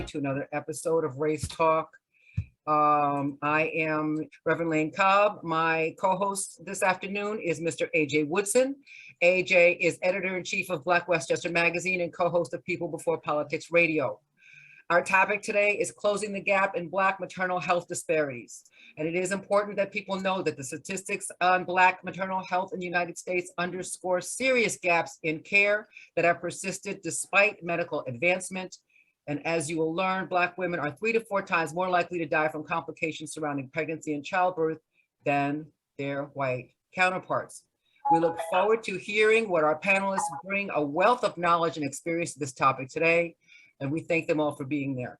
to another episode of Race Talk. I am Reverend Lane Cobb. My co-host this afternoon is Mr. AJ Woodson. AJ is editor-in-chief of Black Westchester Magazine and co-host of People Before Politics Radio. Our topic today is closing the gap in Black maternal health disparities. And it is important that people know that the statistics on Black maternal health in the United States underscore serious gaps in care that have persisted despite medical advancement. And as you will learn, Black women are 3 to 4 times more likely to die from complications surrounding pregnancy and childbirth than their white counterparts. We look forward to hearing what our panelists bring a wealth of knowledge and experience to this topic today. And we thank them all for being there.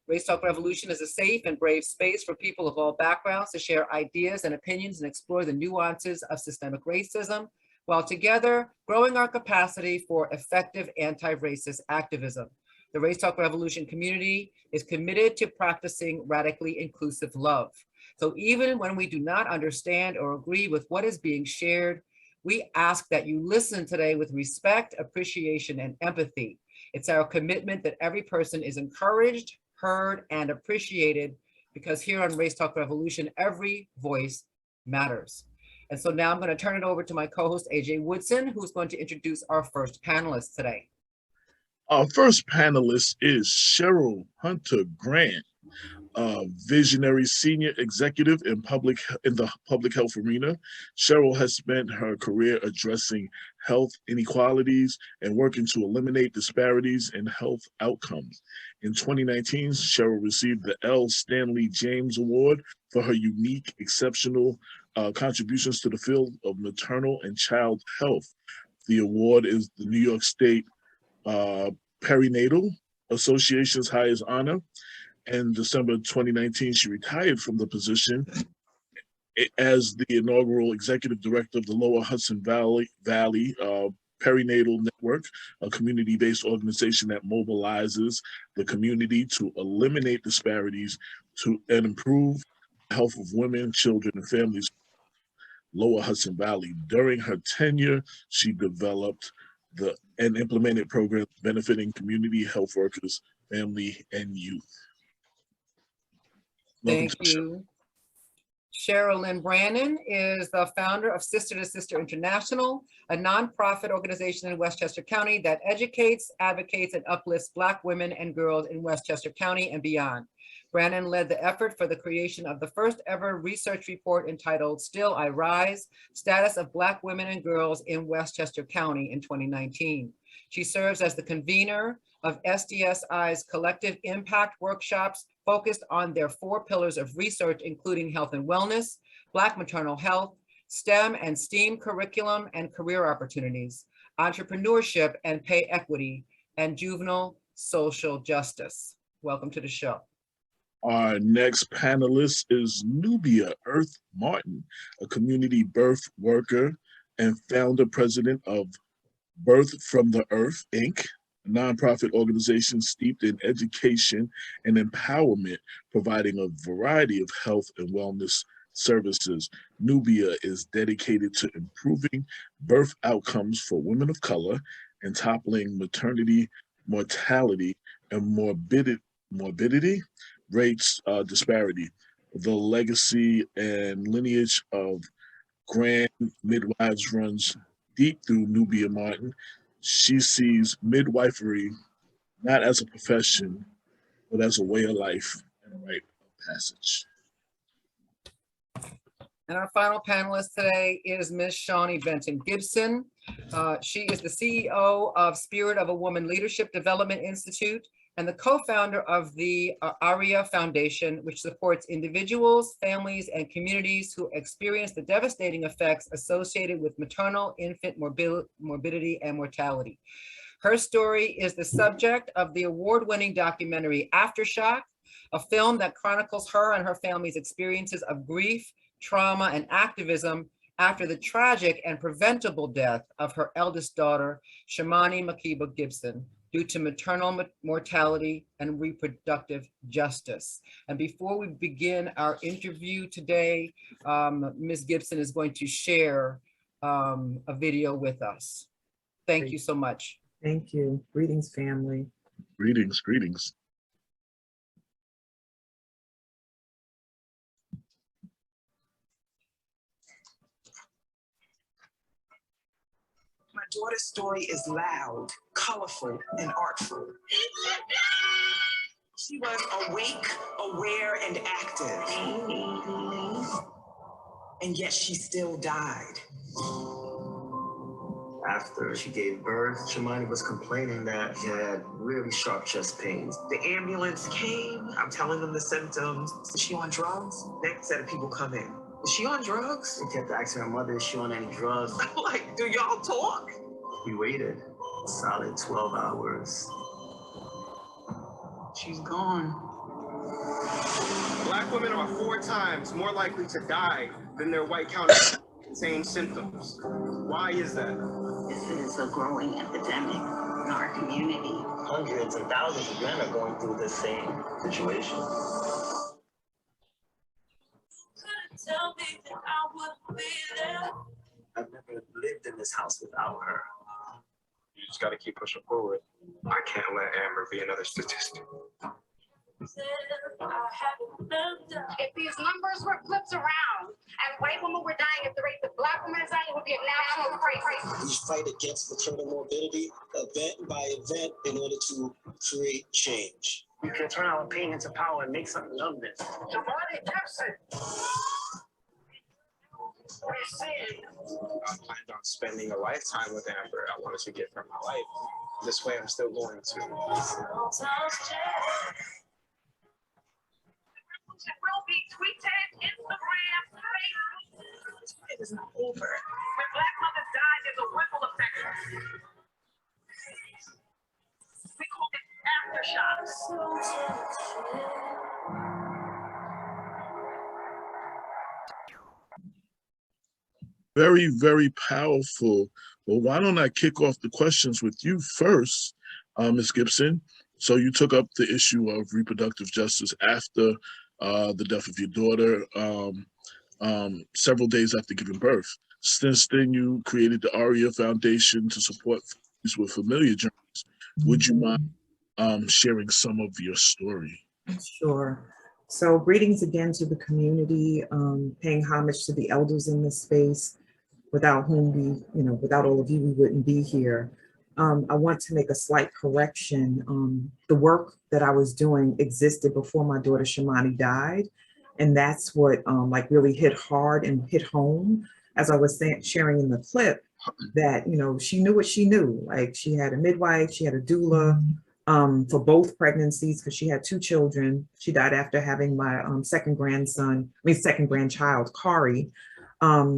Race Talk Revolution is a safe and brave space for people of all backgrounds to share ideas and opinions and explore the nuances of systemic racism, while together growing our capacity for effective anti-racist activism. The Race Talk Revolution community is committed to practicing radically inclusive love. So even when we do not understand or agree with what is being shared, we ask that you listen today with respect, appreciation, and empathy. It's our commitment that every person is encouraged, heard, and appreciated, because here on Race Talk Revolution, every voice matters. And so now I'm going to turn it over to my co-host, AJ Woodson, who's going to introduce our first panelist today. Our first panelist is Cheryl Hunter Grant, visionary senior executive in the public health arena. Cheryl has spent her career addressing health inequalities and working to eliminate disparities in health outcomes. In 2019, Cheryl received the Stanley James Award for her unique, exceptional contributions to the field of maternal and child health. The award is the New York State Perinatal Association's highest honor. In December 2019, she retired from the position as the inaugural executive director of the Lower Hudson Valley Perinatal Network, a community-based organization that mobilizes the community to eliminate disparities and improve the health of women, children, and families in Lower Hudson Valley. During her tenure, she developed and implemented programs benefiting community health workers, family, and youth. Thank you. Cheryl Brannan is the founder of Sister to Sister International, a nonprofit organization in Westchester County that educates, advocates, and uplifts Black women and girls in Westchester County and beyond. Brannan led the effort for the creation of the first ever research report entitled Still I Rise, Status of Black Women and Girls in Westchester County in 2019. She serves as the convener of SDSI's collective impact workshops focused on their 4 pillars of research, including health and wellness, Black maternal health, STEM and STEAM curriculum and career opportunities, entrepreneurship and pay equity, and juvenile social justice. Welcome to the show. Our next panelist is Nubia Earth Martin, a community birth worker and founder president of Birth from the Earth, Inc., a nonprofit organization steeped in education and empowerment, providing a variety of health and wellness services. Nubia is dedicated to improving birth outcomes for women of color and toppling maternity mortality and morbidity rates disparity. The legacy and lineage of Grand Midwives runs deep through Nubia Martin. She sees midwifery not as a profession, but as a way of life and a rite of passage. And our final panelist today is Ms. Shawnee Benton Gibson. She is the CEO of Spirit of a Woman Leadership Development Institute and the co-founder of the ARIA Foundation, which supports individuals, families, and communities who experience the devastating effects associated with maternal infant morbidity and mortality. Her story is the subject of the award-winning documentary Aftershock, a film that chronicles her and her family's experiences of grief, trauma, and activism after the tragic and preventable death of her eldest daughter, Shamani Makiba Gibson, due to maternal mortality and reproductive justice. And before we begin our interview today, Ms. Gibson is going to share a video with us. Thank you so much. Thank you. Greetings, family. Greetings, greetings. daughter's story is loud, colorful, and artful. She was awake, aware, and active. And yet she still died. After she gave birth, Shimani was complaining that she had really sharp chest pains. The ambulance came. I'm telling them the symptoms. Is she on drugs? Next set of people come in. Is she on drugs? They kept asking her mother, is she on any drugs? I'm like, do y'all talk? We waited a solid 12 hours. She's gone. Black women are 4 times more likely to die than their white counterparts with the same symptoms. Why is that? This is a growing epidemic in our community. Hundreds and thousands of men are going through the same situation. Tell me that I would be there. I've never lived in this house without her. You just got to keep pushing forward. I can't let Amber be another statistic. If these numbers were flipped around and white women were dying at the rate that black women are dying, it would be a national crisis. We fight against maternal morbidity event by event in order to create change. You can turn our pain into power and make something of this. Somebody Gibson. I planned on spending a lifetime with Amber. I wanted to get from my life. This way, I'm still going to. It will be tweeted, Instagram, Facebook. It is not over. When black mothers die, there's a ripple effect. We call it aftershocks. Very, very powerful. Well, why don't I kick off the questions with you first, Ms. Gibson? So you took up the issue of reproductive justice after the death of your daughter, several days after giving birth. Since then, you created the ARIA Foundation to support families with familiar journeys. Would you mind sharing some of your story? Sure. So greetings again to the community, paying homage to the elders in this space, without whom we, without all of you, we wouldn't be here. I want to make a slight correction. The work that I was doing existed before my daughter Shimani died. And that's what really hit hard and hit home, as I was sharing in the clip, that, she knew what she knew. Like, she had a midwife, she had a doula for both pregnancies, because she had 2 children. She died after having my second grandchild, Kari.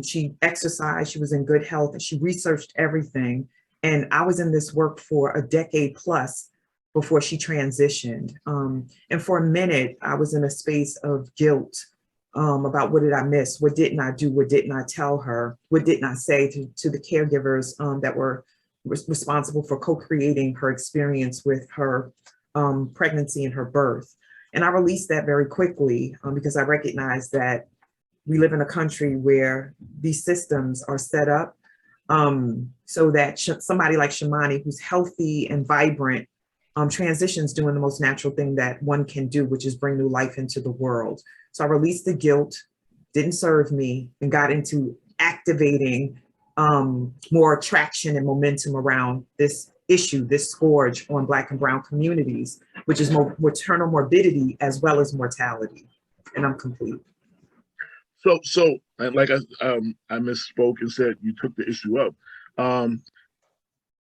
She exercised, she was in good health, and she researched everything. And I was in this work for a decade plus before she transitioned. And for a minute, I was in a space of guilt about what did I miss? What didn't I do? What didn't I tell her? What didn't I say to the caregivers that were responsible for co-creating her experience with her pregnancy and her birth? And I released that very quickly because I recognized that we live in a country where these systems are set up so that somebody like Shimani, who's healthy and vibrant, transitions doing the most natural thing that one can do, which is bring new life into the world. So I released the guilt, didn't serve me, and got into activating more attraction and momentum around this issue, this scourge on Black and Brown communities, which is maternal morbidity as well as mortality. And I'm complete. So, and like I misspoke and said you took the issue up.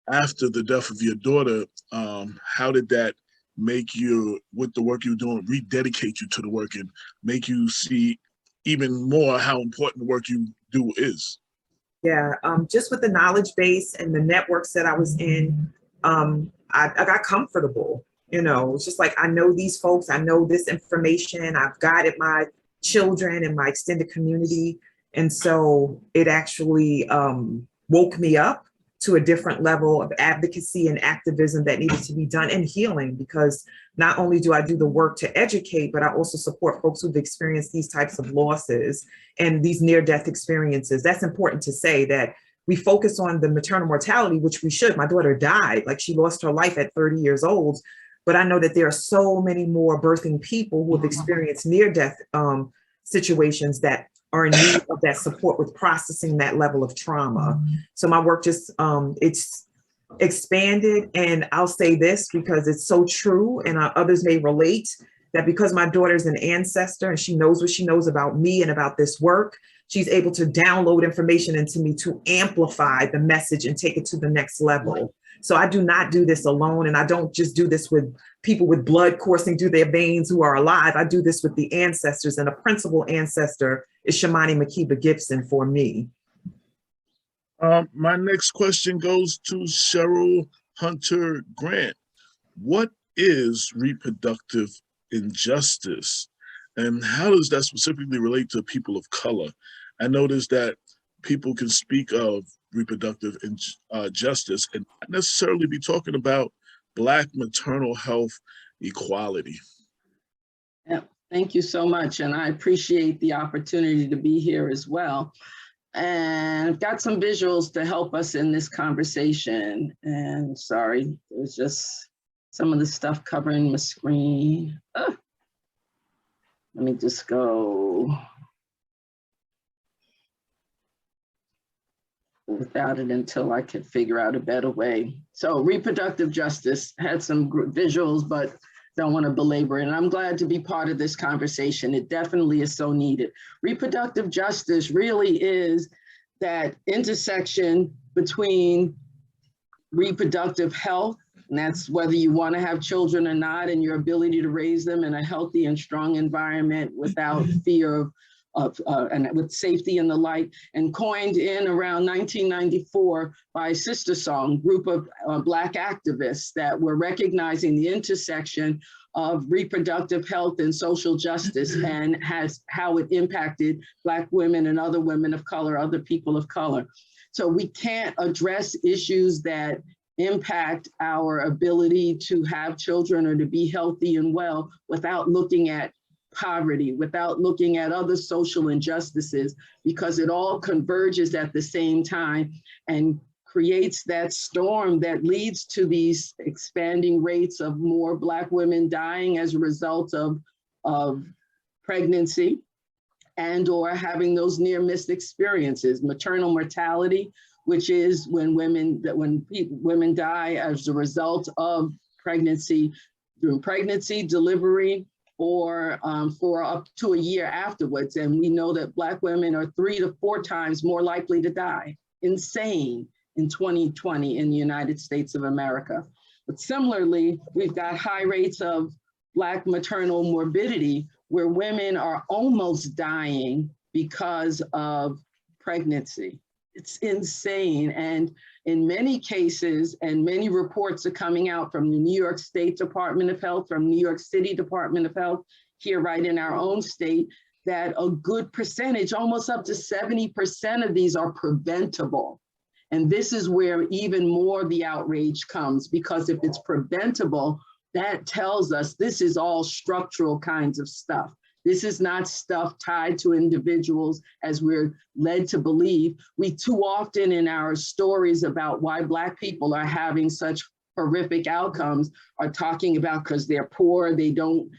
After the death of your daughter, how did that make you, with the work you're doing, rededicate you to the work and make you see even more how important the work you do is? Yeah, just with the knowledge base and the networks that I was in, I got comfortable. It's just like, I know these folks, I know this information, I've guided my children and my extended community. And so it actually woke me up to a different level of advocacy and activism that needed to be done, and healing, because not only do I do the work to educate, but I also support folks who've experienced these types of losses and these near-death experiences. That's important to say, that we focus on the maternal mortality, which we should. My daughter died, like, she lost her life at 30 years old. But I know that there are so many more birthing people who have experienced near-death situations that are in need of that support with processing that level of trauma. So my work just, it's expanded, and I'll say this because it's so true, and others may relate, that because my daughter's an ancestor and she knows what she knows about me and about this work, she's able to download information into me to amplify the message and take it to the next level. So I do not do this alone, and I don't just do this with people with blood coursing through their veins who are alive. I do this with the ancestors, and a principal ancestor is Shamani Makiba Gibson for me. My next question goes to Cheryl Hunter Grant. What is reproductive injustice, and how does that specifically relate to people of color? I noticed that people can speak of reproductive justice and not necessarily be talking about Black maternal health equality. Yeah, thank you so much, and I appreciate the opportunity to be here as well. And I've got some visuals to help us in this conversation. And sorry, there's just some of the stuff covering my screen. Let me just go without it until I can figure out a better way. So reproductive justice, had some visuals, but don't want to belabor it. And I'm glad to be part of this conversation. It definitely is so needed. Reproductive justice really is that intersection between reproductive health, and that's whether you want to have children or not, and your ability to raise them in a healthy and strong environment without fear and with safety and the like, and coined in around 1994 by Sister Song, group of Black activists that were recognizing the intersection of reproductive health and social justice and how it impacted Black women and other women of color, other people of color. So we can't address issues that impact our ability to have children or to be healthy and well without looking at poverty, without looking at other social injustices, because it all converges at the same time and creates that storm that leads to these expanding rates of more Black women dying as a result of pregnancy and or having those near-miss experiences. Maternal mortality, which is when women die as a result of pregnancy, during pregnancy, delivery, or for up to a year afterwards. And we know that Black women are 3 to 4 times more likely to die. Insane in 2020 in the United States of America. But similarly, we've got high rates of Black maternal morbidity where women are almost dying because of pregnancy. It's insane. And in many cases, and many reports are coming out from the New York State Department of Health, from New York City Department of Health, here right in our own state, that a good percentage, almost up to 70% of these are preventable. And this is where even more the outrage comes, because if it's preventable, that tells us this is all structural kinds of stuff. This is not stuff tied to individuals as we're led to believe. We too often in our stories about why Black people are having such horrific outcomes are talking about because they're poor, they don't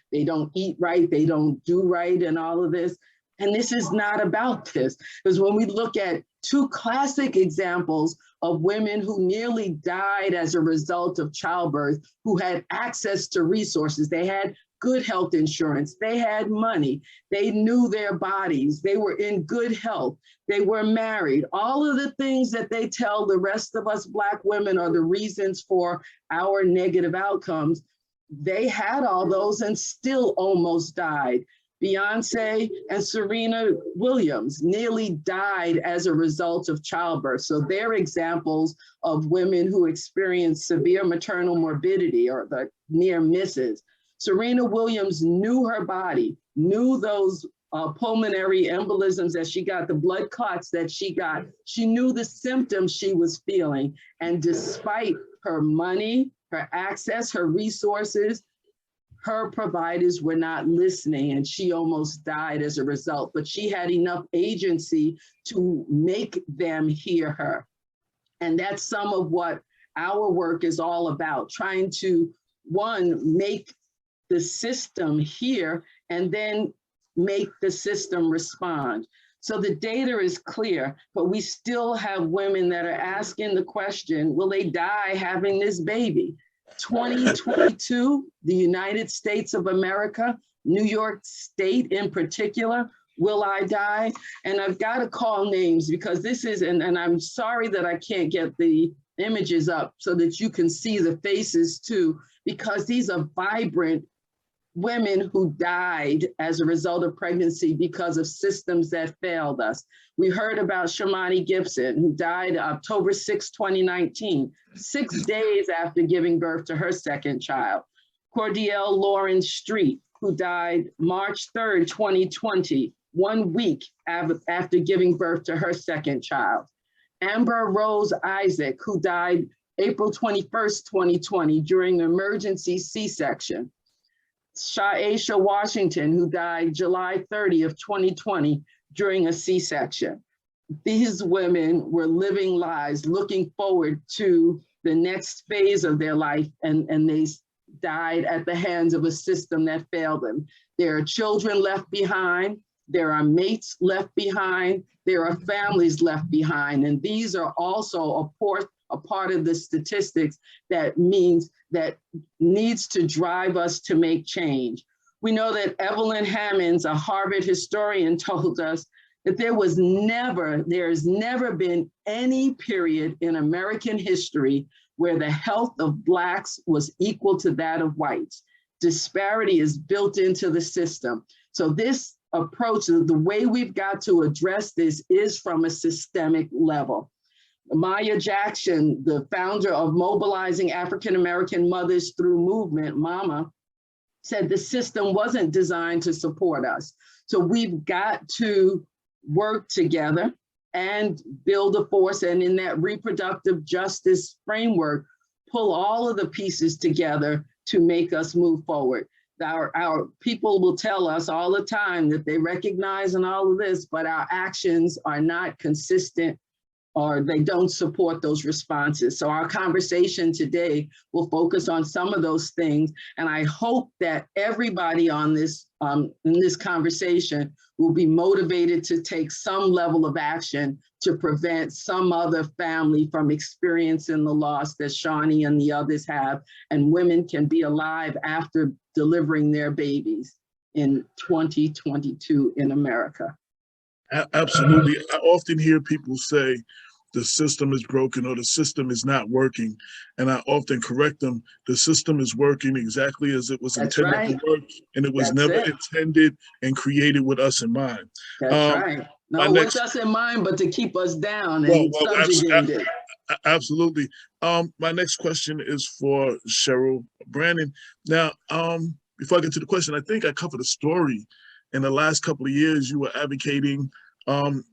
eat right, they don't do right and all of this. And this is not about this, because when we look at 2 classic examples of women who nearly died as a result of childbirth, who had access to resources, they had good health insurance, they had money, they knew their bodies, they were in good health, they were married. All of the things that they tell the rest of us Black women are the reasons for our negative outcomes, they had all those and still almost died. Beyonce and Serena Williams nearly died as a result of childbirth. So they're examples of women who experienced severe maternal morbidity or the near misses. Serena Williams knew her body, knew those pulmonary embolisms that she got, the blood clots that she got. She knew the symptoms she was feeling. And despite her money, her access, her resources, her providers were not listening, and she almost died as a result, but she had enough agency to make them hear her. And that's some of what our work is all about, trying to, one, make the system hear, and then make the system respond. So the data is clear, but we still have women that are asking the question, will they die having this baby? 2022, the United States of America, New York State in particular, will I die? And I've got to call names because this is, and I'm sorry that I can't get the images up so that you can see the faces too, because these are vibrant women who died as a result of pregnancy because of systems that failed us. We heard about Shamani Gibson, who died October 6, 2019, 6 days after giving birth to her second child. Cordielle Lauren Street, who died March 3rd, 2020, 1 week after giving birth to her second child. Amber Rose Isaac, who died April 21st, 2020, during an emergency C-section. Shaisha Washington, who died July 30 of 2020 during a C-section. These women were living lives, looking forward to the next phase of their life, and they died at the hands of a system that failed them. There are children left behind, there are mates left behind, there are families left behind, and these are also a part of the statistics that needs to drive us to make change. We know that Evelyn Hammonds, a Harvard historian, told us that there's never been any period in American history where the health of Blacks was equal to that of whites. Disparity is built into the system. So this approach, the way we've got to address this is from a systemic level. Maya Jackson, the founder of Mobilizing African American Mothers Through Movement, MAMA, said the system wasn't designed to support us. So we've got to work together and build a force, and in that reproductive justice framework, pull all of the pieces together to make us move forward. Our people will tell us all the time that they recognize and all of this, but our actions are not consistent, or they don't support those responses. So our conversation today will focus on some of those things. And I hope that everybody on this, in this conversation will be motivated to take some level of action to prevent some other family from experiencing the loss that Shawnee and the others have, and women can be alive after delivering their babies in 2022 in America. Absolutely. I often hear people say the system is broken or the system is not working. And I often correct them. The system is working exactly as it was intended to work. And it was never intended and created with us in mind. That's right. No, with us in mind, but to keep us down and subjugated. Absolutely. My next question is for Cheryl Brannan. Now, before I get to the question, I think I covered a story in the last couple of years. You were advocating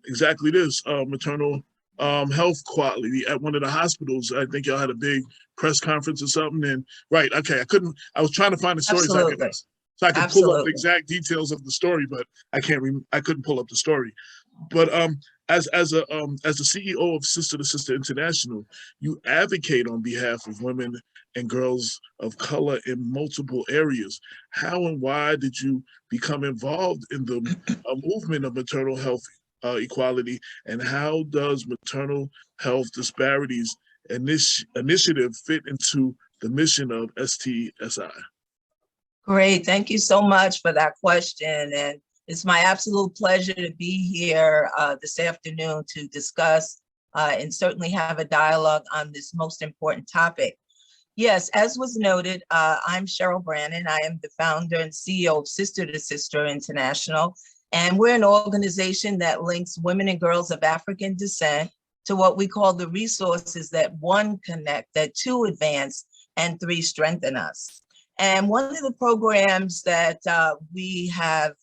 exactly this, maternal health quality at one of the hospitals. I think y'all had a big press conference or something. And right, okay, I was trying to find the stories so I could pull up the exact details of the story, but I couldn't pull up the story. But as a CEO of Sister to Sister International, you advocate on behalf of women and girls of color in multiple areas. How and why did you become involved in the movement of maternal health equality, and how does maternal health disparities initiative fit into the mission of STSI? Great, thank you so much for that question. And it's my absolute pleasure to be here this afternoon to discuss and certainly have a dialogue on this most important topic. Yes, as was noted, I'm Cheryl Brannan. I am the founder and CEO of Sister to Sister International. And we're an organization that links women and girls of African descent to what we call the resources that 1, connect, that 2, advance, and 3, strengthen us. And one of the programs that we have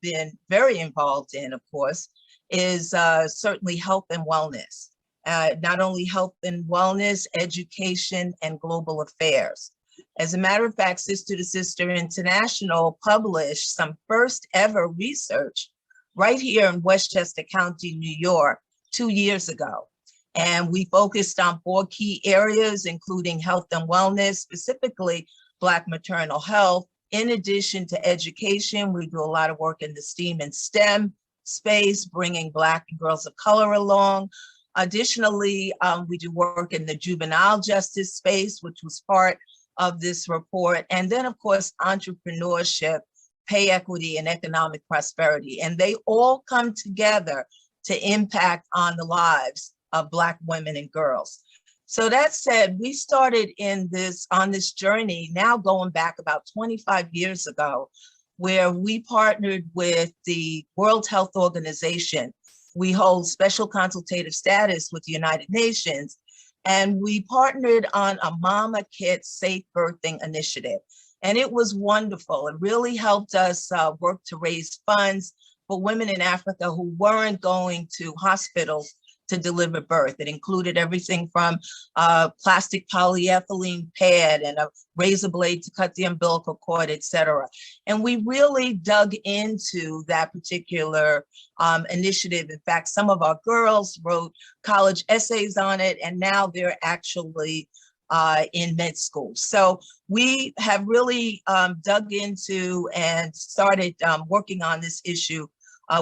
been very involved in, of course, is certainly health and wellness. Not only health and wellness, education, and global affairs. As a matter of fact, Sister to Sister International published some first ever research right here in Westchester County, New York, 2 years ago. And we focused on 4 key areas, including health and wellness, specifically Black maternal health. In addition to education, we do a lot of work in the STEAM and STEM space, bringing Black and girls of color along. Additionally, we do work in the juvenile justice space, which was part of this report. And then, of course, entrepreneurship, pay equity, and economic prosperity. And they all come together to impact on the lives of Black women and girls. So that said, we started on this journey now going back about 25 years ago, where we partnered with the World Health Organization. We hold special consultative status with the United Nations, and we partnered on a Mama Kit Safe Birthing Initiative. And it was wonderful. It really helped us work to raise funds for women in Africa who weren't going to hospitals to deliver birth. It included everything from plastic polyethylene pad and a razor blade to cut the umbilical cord, et cetera. And we really dug into that particular initiative. In fact, some of our girls wrote college essays on it, and now they're actually in med school. So we have really dug into and started working on this issue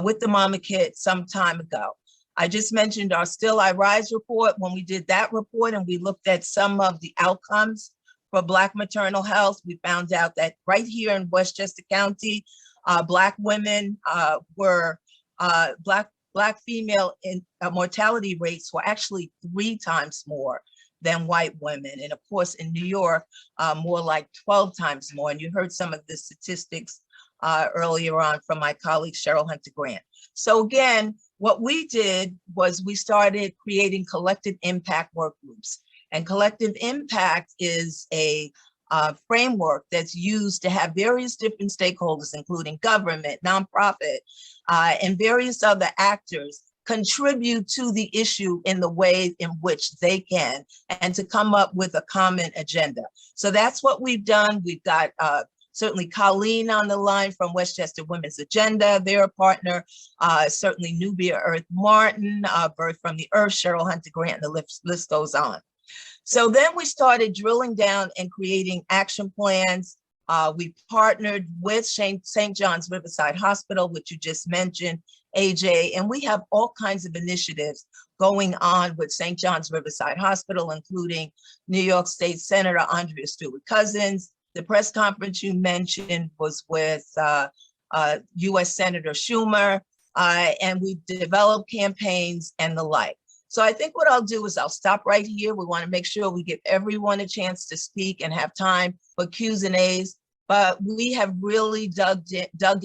with the Mama Kit some time ago. I just mentioned our Still I Rise report. When we did that report and we looked at some of the outcomes for Black maternal health, we found out that right here in Westchester County, Black women Black female mortality rates were actually 3 times more than white women. And of course, in New York, more like 12 times more. And you heard some of the statistics earlier on from my colleague, Cheryl Brannan. So again, what we did was we started creating collective impact work groups. And collective impact is a framework that's used to have various different stakeholders, including government, nonprofit, and various other actors contribute to the issue in the way in which they can, and to come up with a common agenda. So that's what we've done. We've got certainly Colleen on the line from Westchester Women's Agenda, they're a partner. Certainly Nubia Earth Martin, Birth from the Earth, Cheryl Brannan, the list goes on. So then we started drilling down and creating action plans. We partnered with St. John's Riverside Hospital, which you just mentioned, AJ, and we have all kinds of initiatives going on with St. John's Riverside Hospital, including New York State Senator Andrea Stewart-Cousins. The press conference you mentioned was with US Senator Schumer, and we've developed campaigns and the like. So I think what I'll do is I'll stop right here. We want to make sure we give everyone a chance to speak and have time for Q's and A's, but we have really dug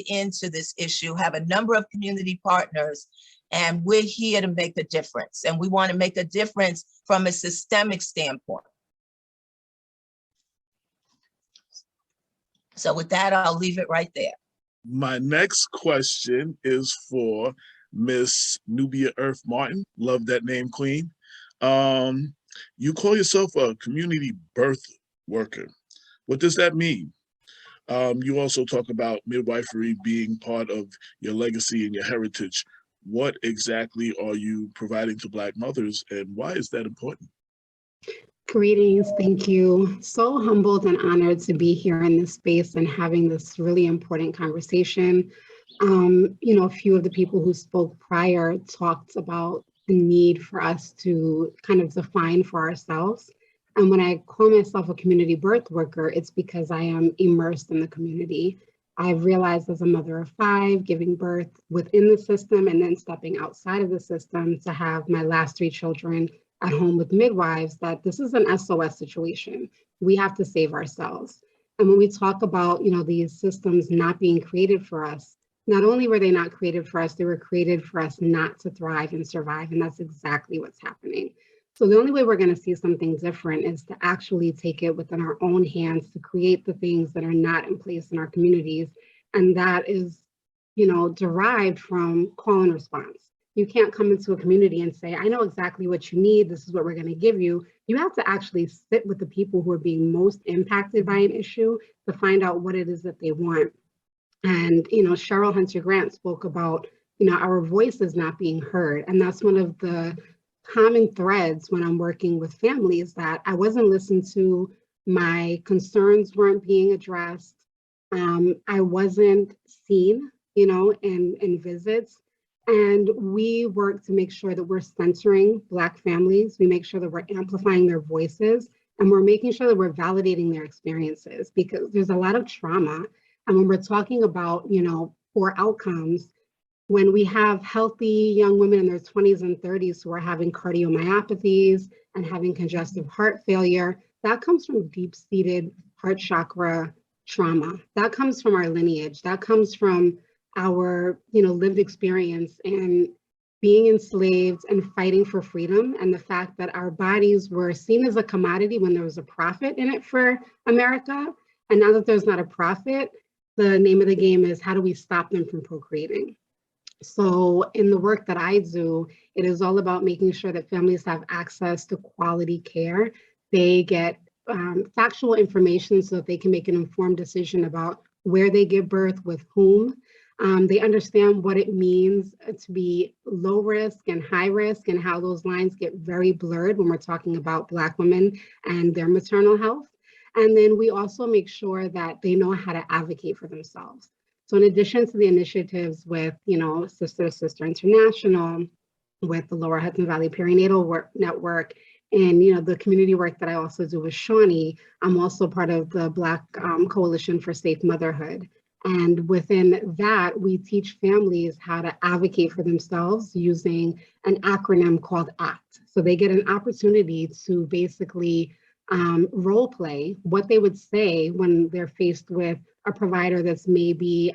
into this issue, have a number of community partners, and we're here to make a difference. And we want to make a difference from a systemic standpoint. So with that, I'll leave it right there. My next question is for Miss Nubia Earth Martin. Love that name, Queen. You call yourself a community birth worker. What does that mean? You also talk about midwifery being part of your legacy and your heritage. What exactly are you providing to Black mothers, and why is that important? Greetings, thank you. So humbled and honored to be here in this space and having this really important conversation. You know, a few of the people who spoke prior talked about the need for us to kind of define for ourselves. And when I call myself a community birth worker, it's because I am immersed in the community. I've realized as a mother of 5, giving birth within the system and then stepping outside of the system to have my last 3 children at home with midwives, that this is an SOS situation. We have to save ourselves. And when we talk about, you know, these systems not being created for us, not only were they not created for us, they were created for us not to thrive and survive. And that's exactly what's happening. So the only way we're going to see something different is to actually take it within our own hands to create the things that are not in place in our communities. And that is, you know, derived from call and response. You can't come into a community and say, I know exactly what you need. This is what we're going to give you. You have to actually sit with the people who are being most impacted by an issue to find out what it is that they want. And, you know, Cheryl Brannan spoke about, you know, our voices not being heard. And that's one of the common threads when I'm working with families, that I wasn't listened to, my concerns weren't being addressed. I wasn't seen, you know, in visits. And we work to make sure that we're centering Black families. We make sure that we're amplifying their voices, and we're making sure that we're validating their experiences, because there's a lot of trauma. And when we're talking about, poor outcomes, when we have healthy young women in their 20s and 30s who are having cardiomyopathies and having congestive heart failure, that comes from deep-seated heart chakra trauma. That comes from our lineage. That comes from our, lived experience and being enslaved and fighting for freedom, and the fact that our bodies were seen as a commodity when there was a profit in it for America. And now that there's not a profit, the name of the game is, how do we stop them from procreating? So in the work that I do, it is all about making sure that families have access to quality care. They get factual information so that they can make an informed decision about where they give birth, with whom. They understand what it means to be low risk and high risk, and how those lines get very blurred when we're talking about Black women and their maternal health. And then we also make sure that they know how to advocate for themselves. So in addition to the initiatives with, Sister to Sister International, with the Lower Hudson Valley Perinatal Network, and the community work that I also do with Shawnee, I'm also part of the Black Coalition for Safe Motherhood. And within that, we teach families how to advocate for themselves using an acronym called ACT. So they get an opportunity to basically role play what they would say when they're faced with a provider that's maybe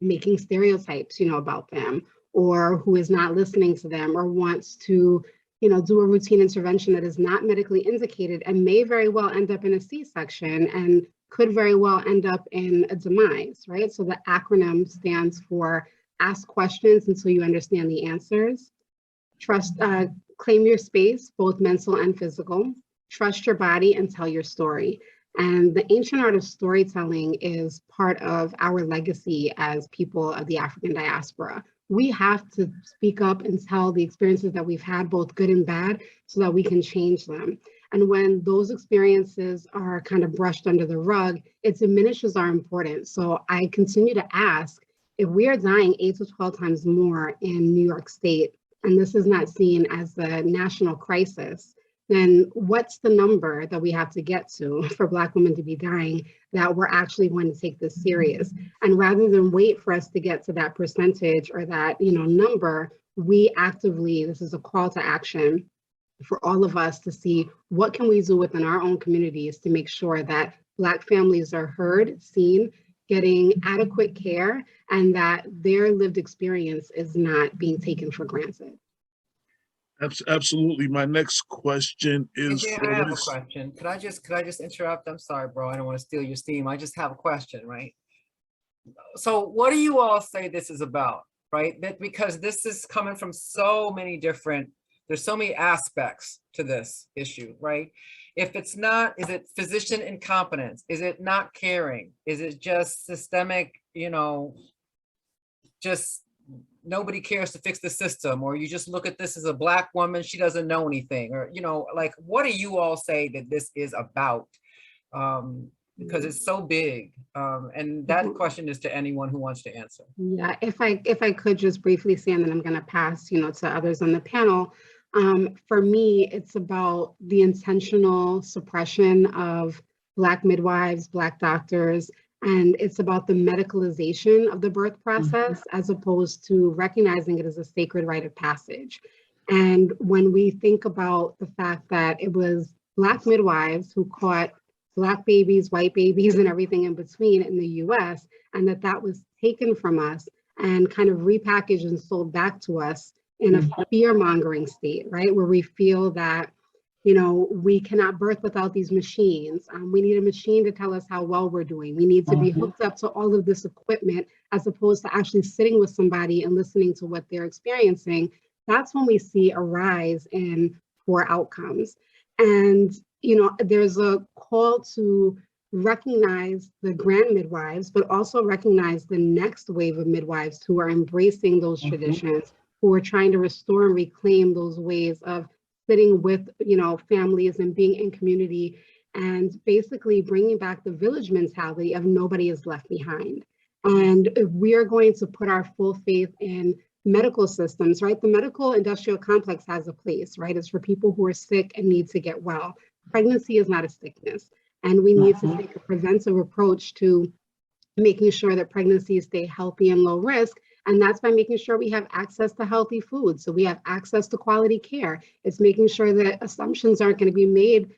making stereotypes, about them, or who is not listening to them, or wants to, do a routine intervention that is not medically indicated and may very well end up in a C-section and could very well end up in a demise, right? So the acronym stands for ask questions until you understand the answers, claim your space, both mental and physical, trust your body, and tell your story. And the ancient art of storytelling is part of our legacy as people of the African diaspora. We have to speak up and tell the experiences that we've had, both good and bad, so that we can change them. And when those experiences are kind of brushed under the rug, it diminishes our importance. So I continue to ask, if we are dying 8 to 12 times more in New York State, and this is not seen as a national crisis, then what's the number that we have to get to for Black women to be dying that we're actually going to take this serious? And rather than wait for us to get to that percentage or that number, we actively, this is a call to action for all of us to see what can we do within our own communities to make sure that Black families are heard, seen, getting adequate care, and that their lived experience is not being taken for granted. Absolutely. My next question is I have a question. Could I just interrupt? I'm sorry, bro. I don't want to steal your steam. I just have a question, right? So what do you all say this is about, right? That because this is coming from so many different, there's so many aspects to this issue, right? If it's not, is it physician incompetence? Is it not caring? Is it just systemic, just nobody cares to fix the system, or you just look at this as a Black woman, she doesn't know anything, or, like, what do you all say that this is about? Because it's so big. And that question is to anyone who wants to answer. Yeah, if I could just briefly say, and then I'm gonna pass, to others on the panel. For me, it's about the intentional suppression of Black midwives, Black doctors, and it's about the medicalization of the birth process as opposed to recognizing it as a sacred rite of passage. And when we think about the fact that it was Black midwives who caught Black babies, white babies, and everything in between in the US, and that was taken from us and kind of repackaged and sold back to us in a fear-mongering state, right? Where we feel that, we cannot birth without these machines. We need a machine to tell us how well we're doing. We need to be hooked up to all of this equipment as opposed to actually sitting with somebody and listening to what they're experiencing. That's when we see a rise in poor outcomes. And, there's a call to recognize the grand midwives, but also recognize the next wave of midwives who are embracing those traditions, who are trying to restore and reclaim those ways of sitting with, families and being in community, and basically bringing back the village mentality of nobody is left behind. And if we are going to put our full faith in medical systems, right? The medical industrial complex has a place, right? It's for people who are sick and need to get well. Pregnancy is not a sickness. And we need to take a preventive approach to making sure that pregnancies stay healthy and low risk. And that's by making sure we have access to healthy food. So we have access to quality care. It's making sure that assumptions aren't going to be made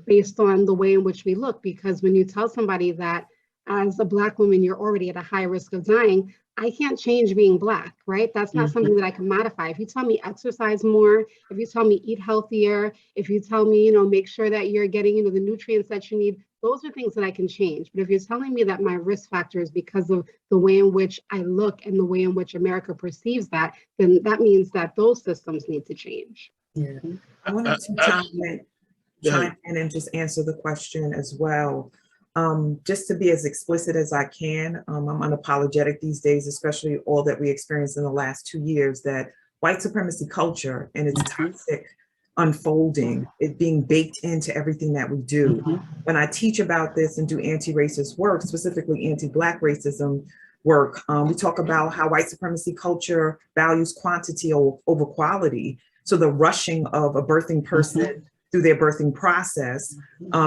based on the way in which we look. Because when you tell somebody that as a Black woman, you're already at a high risk of dying, I can't change being Black, right? That's not something that I can modify. If you tell me exercise more, if you tell me eat healthier, if you tell me, make sure that you're getting, the nutrients that you need, those are things that I can change. But if you're telling me that my risk factor is because of the way in which I look and the way in which America perceives that, then that means that those systems need to change. Yeah, I wanted to chime in and just answer the question as well. Just to be as explicit as I can, I'm unapologetic these days, especially all that we experienced in the last 2 years, that white supremacy culture and its toxic unfolding, it being baked into everything that we do. When I teach about this and do anti-racist work, specifically anti-Black racism work, we talk about how white supremacy culture values quantity over quality. So the rushing of a birthing person through their birthing process,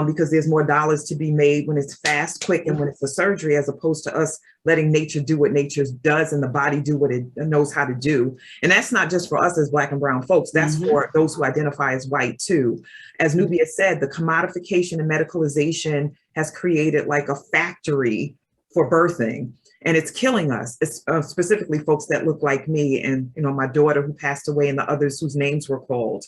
because there's more dollars to be made when it's fast, quick, and when it's a surgery, as opposed to us letting nature do what nature does and the body do what it knows how to do. And that's not just for us as Black and brown folks, that's for those who identify as white too. As Nubia said, the commodification and medicalization has created like a factory for birthing. And it's killing us. It's specifically folks that look like me and my daughter who passed away and the others whose names were called.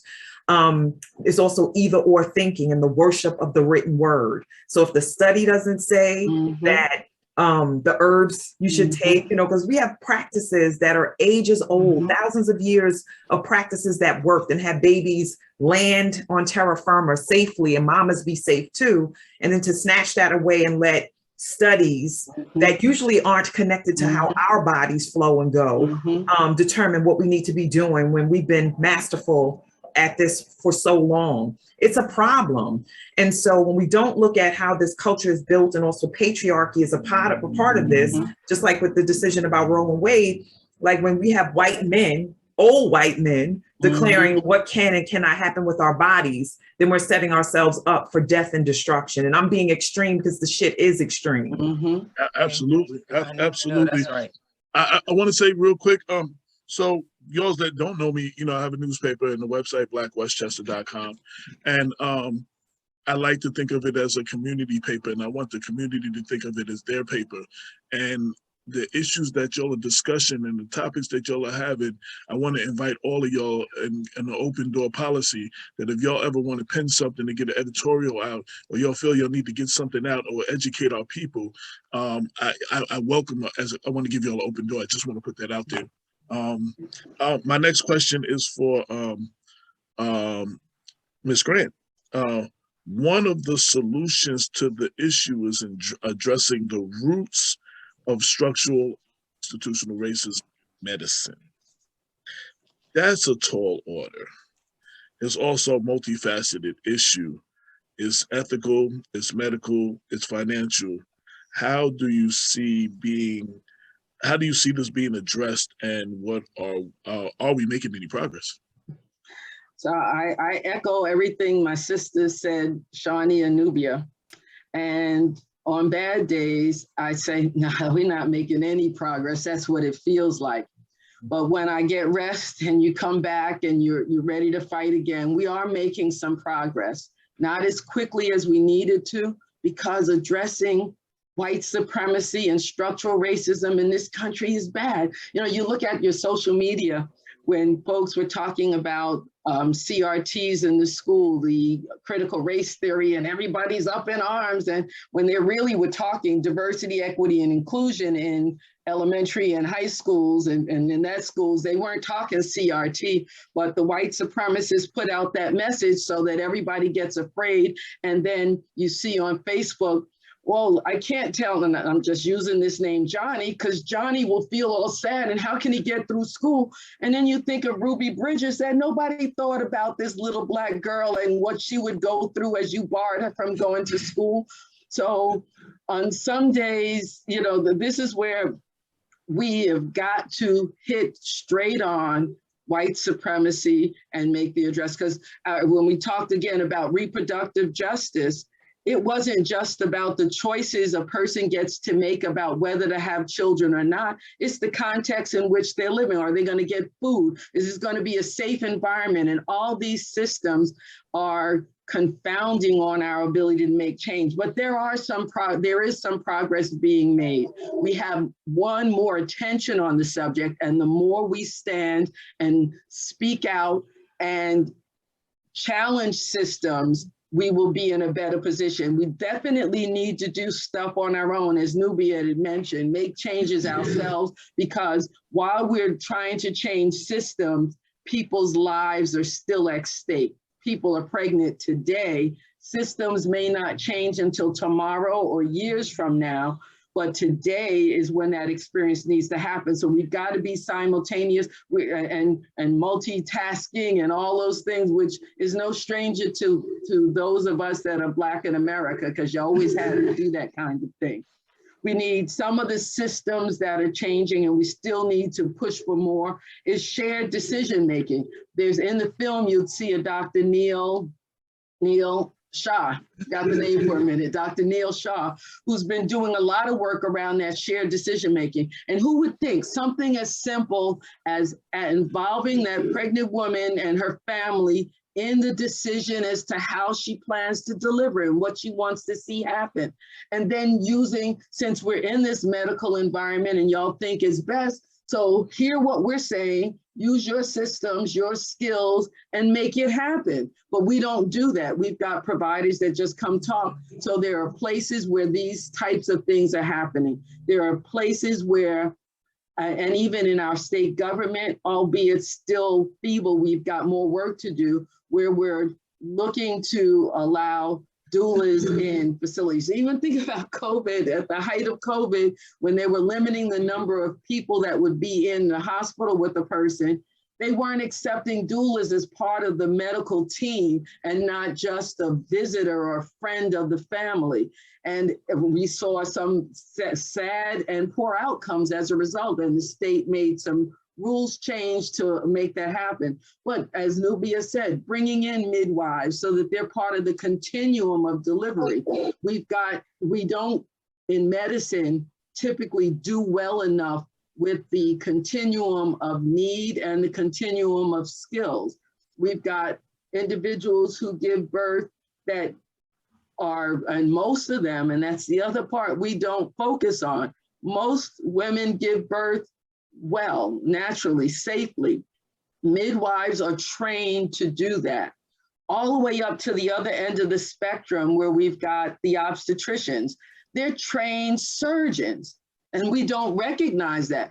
It's also either or thinking and the worship of the written word. So if the study doesn't say that the herbs you should take, because we have practices that are ages old, thousands of years of practices that worked and have babies land on terra firma safely and mamas be safe too. And then to snatch that away and let studies that usually aren't connected to how our bodies flow and go determine what we need to be doing when we've been masterful at this for so long. It's a problem. And so when we don't look at how this culture is built, and also patriarchy is a part of this, just like with the decision about Roe and Wade, like when we have white men, old white men, declaring what can and cannot happen with our bodies, then we're setting ourselves up for death and destruction. And I'm being extreme because the shit is extreme. Absolutely. Absolutely. That's right. I want to say real quick, so y'all that don't know me, I have a newspaper and the website blackwestchester.com. And I like to think of it as a community paper, and I want the community to think of it as their paper. And the issues that y'all are discussing and the topics that y'all are having, I want to invite all of y'all in an open door policy that if y'all ever want to pen something to get an editorial out, or y'all feel y'all need to get something out or educate our people, I welcome, I want to give y'all an open door. I just want to put that out there. My next question is for Ms. Grant. One of the solutions to the issue is in addressing the roots of structural institutional racism medicine. That's a tall order. It's also a multifaceted issue. It's ethical, it's medical, it's financial. How do you see this being addressed, and what are we making any progress? So I echo everything my sister said, Shawnee and Nubia. And on bad days, I say, no, we're not making any progress. That's what it feels like. But when I get rest and you come back and you're ready to fight again, we are making some progress. Not as quickly as we needed to, because addressing white supremacy and structural racism in this country is bad. You look at your social media when folks were talking about CRTs in the school, the critical race theory, and everybody's up in arms. And when they really were talking diversity, equity, and inclusion in elementary and high schools and in that schools, they weren't talking CRT, but the white supremacists put out that message so that everybody gets afraid. And then you see on Facebook, well, I can't tell, and I'm just using this name Johnny, because Johnny will feel all sad, and how can he get through school? And then you think of Ruby Bridges, that nobody thought about this little Black girl and what she would go through as you barred her from going to school. So on some days, this is where we have got to hit straight on white supremacy and make the address. Because when we talked again about reproductive justice, it wasn't just about the choices a person gets to make about whether to have children or not. It's the context in which they're living. Are they going to get food? Is this going to be a safe environment? And all these systems are confounding on our ability to make change. But there is some progress being made. We have more attention on the subject, and the more we stand and speak out and challenge systems, we will be in a better position. We definitely need to do stuff on our own, as Nubia had mentioned, make changes ourselves, because while we're trying to change systems, people's lives are still at stake. People are pregnant today. Systems may not change until tomorrow or years from now, but today is when that experience needs to happen. So we've got to be simultaneous and multitasking and all those things, which is no stranger to those of us that are Black in America, because you always had to do that kind of thing. We need some of the systems that are changing, and we still need to push for more, is shared decision-making. There's in the film, you'd see a Dr. Neil Shah, got the name for a minute, Dr. Neil Shah, who's been doing a lot of work around that shared decision-making. And who would think something as simple as involving that pregnant woman and her family in the decision as to how she plans to deliver and what she wants to see happen. And then using, since we're in this medical environment and y'all think is best, so hear what we're saying, use your systems, your skills, and make it happen. But we don't do that. We've got providers that just come talk. So there are places where these types of things are happening. There are places where, and even in our state government, albeit still feeble, we've got more work to do, where we're looking to allow doulas in facilities. Even think about COVID, at the height of COVID, when they were limiting the number of people that would be in the hospital with a person, they weren't accepting doulas as part of the medical team and not just a visitor or friend of the family. And we saw some sad and poor outcomes as a result, and the state made some rules change to make that happen. But as Nubia said, bringing in midwives so that they're part of the continuum of delivery. We don't, in medicine, typically do well enough with the continuum of need and the continuum of skills. We've got individuals who give birth that are, and most of them, and that's the other part we don't focus on, most women give birth well, naturally, safely. Midwives are trained to do that. All the way up to the other end of the spectrum where we've got the obstetricians. They're trained surgeons, and we don't recognize that.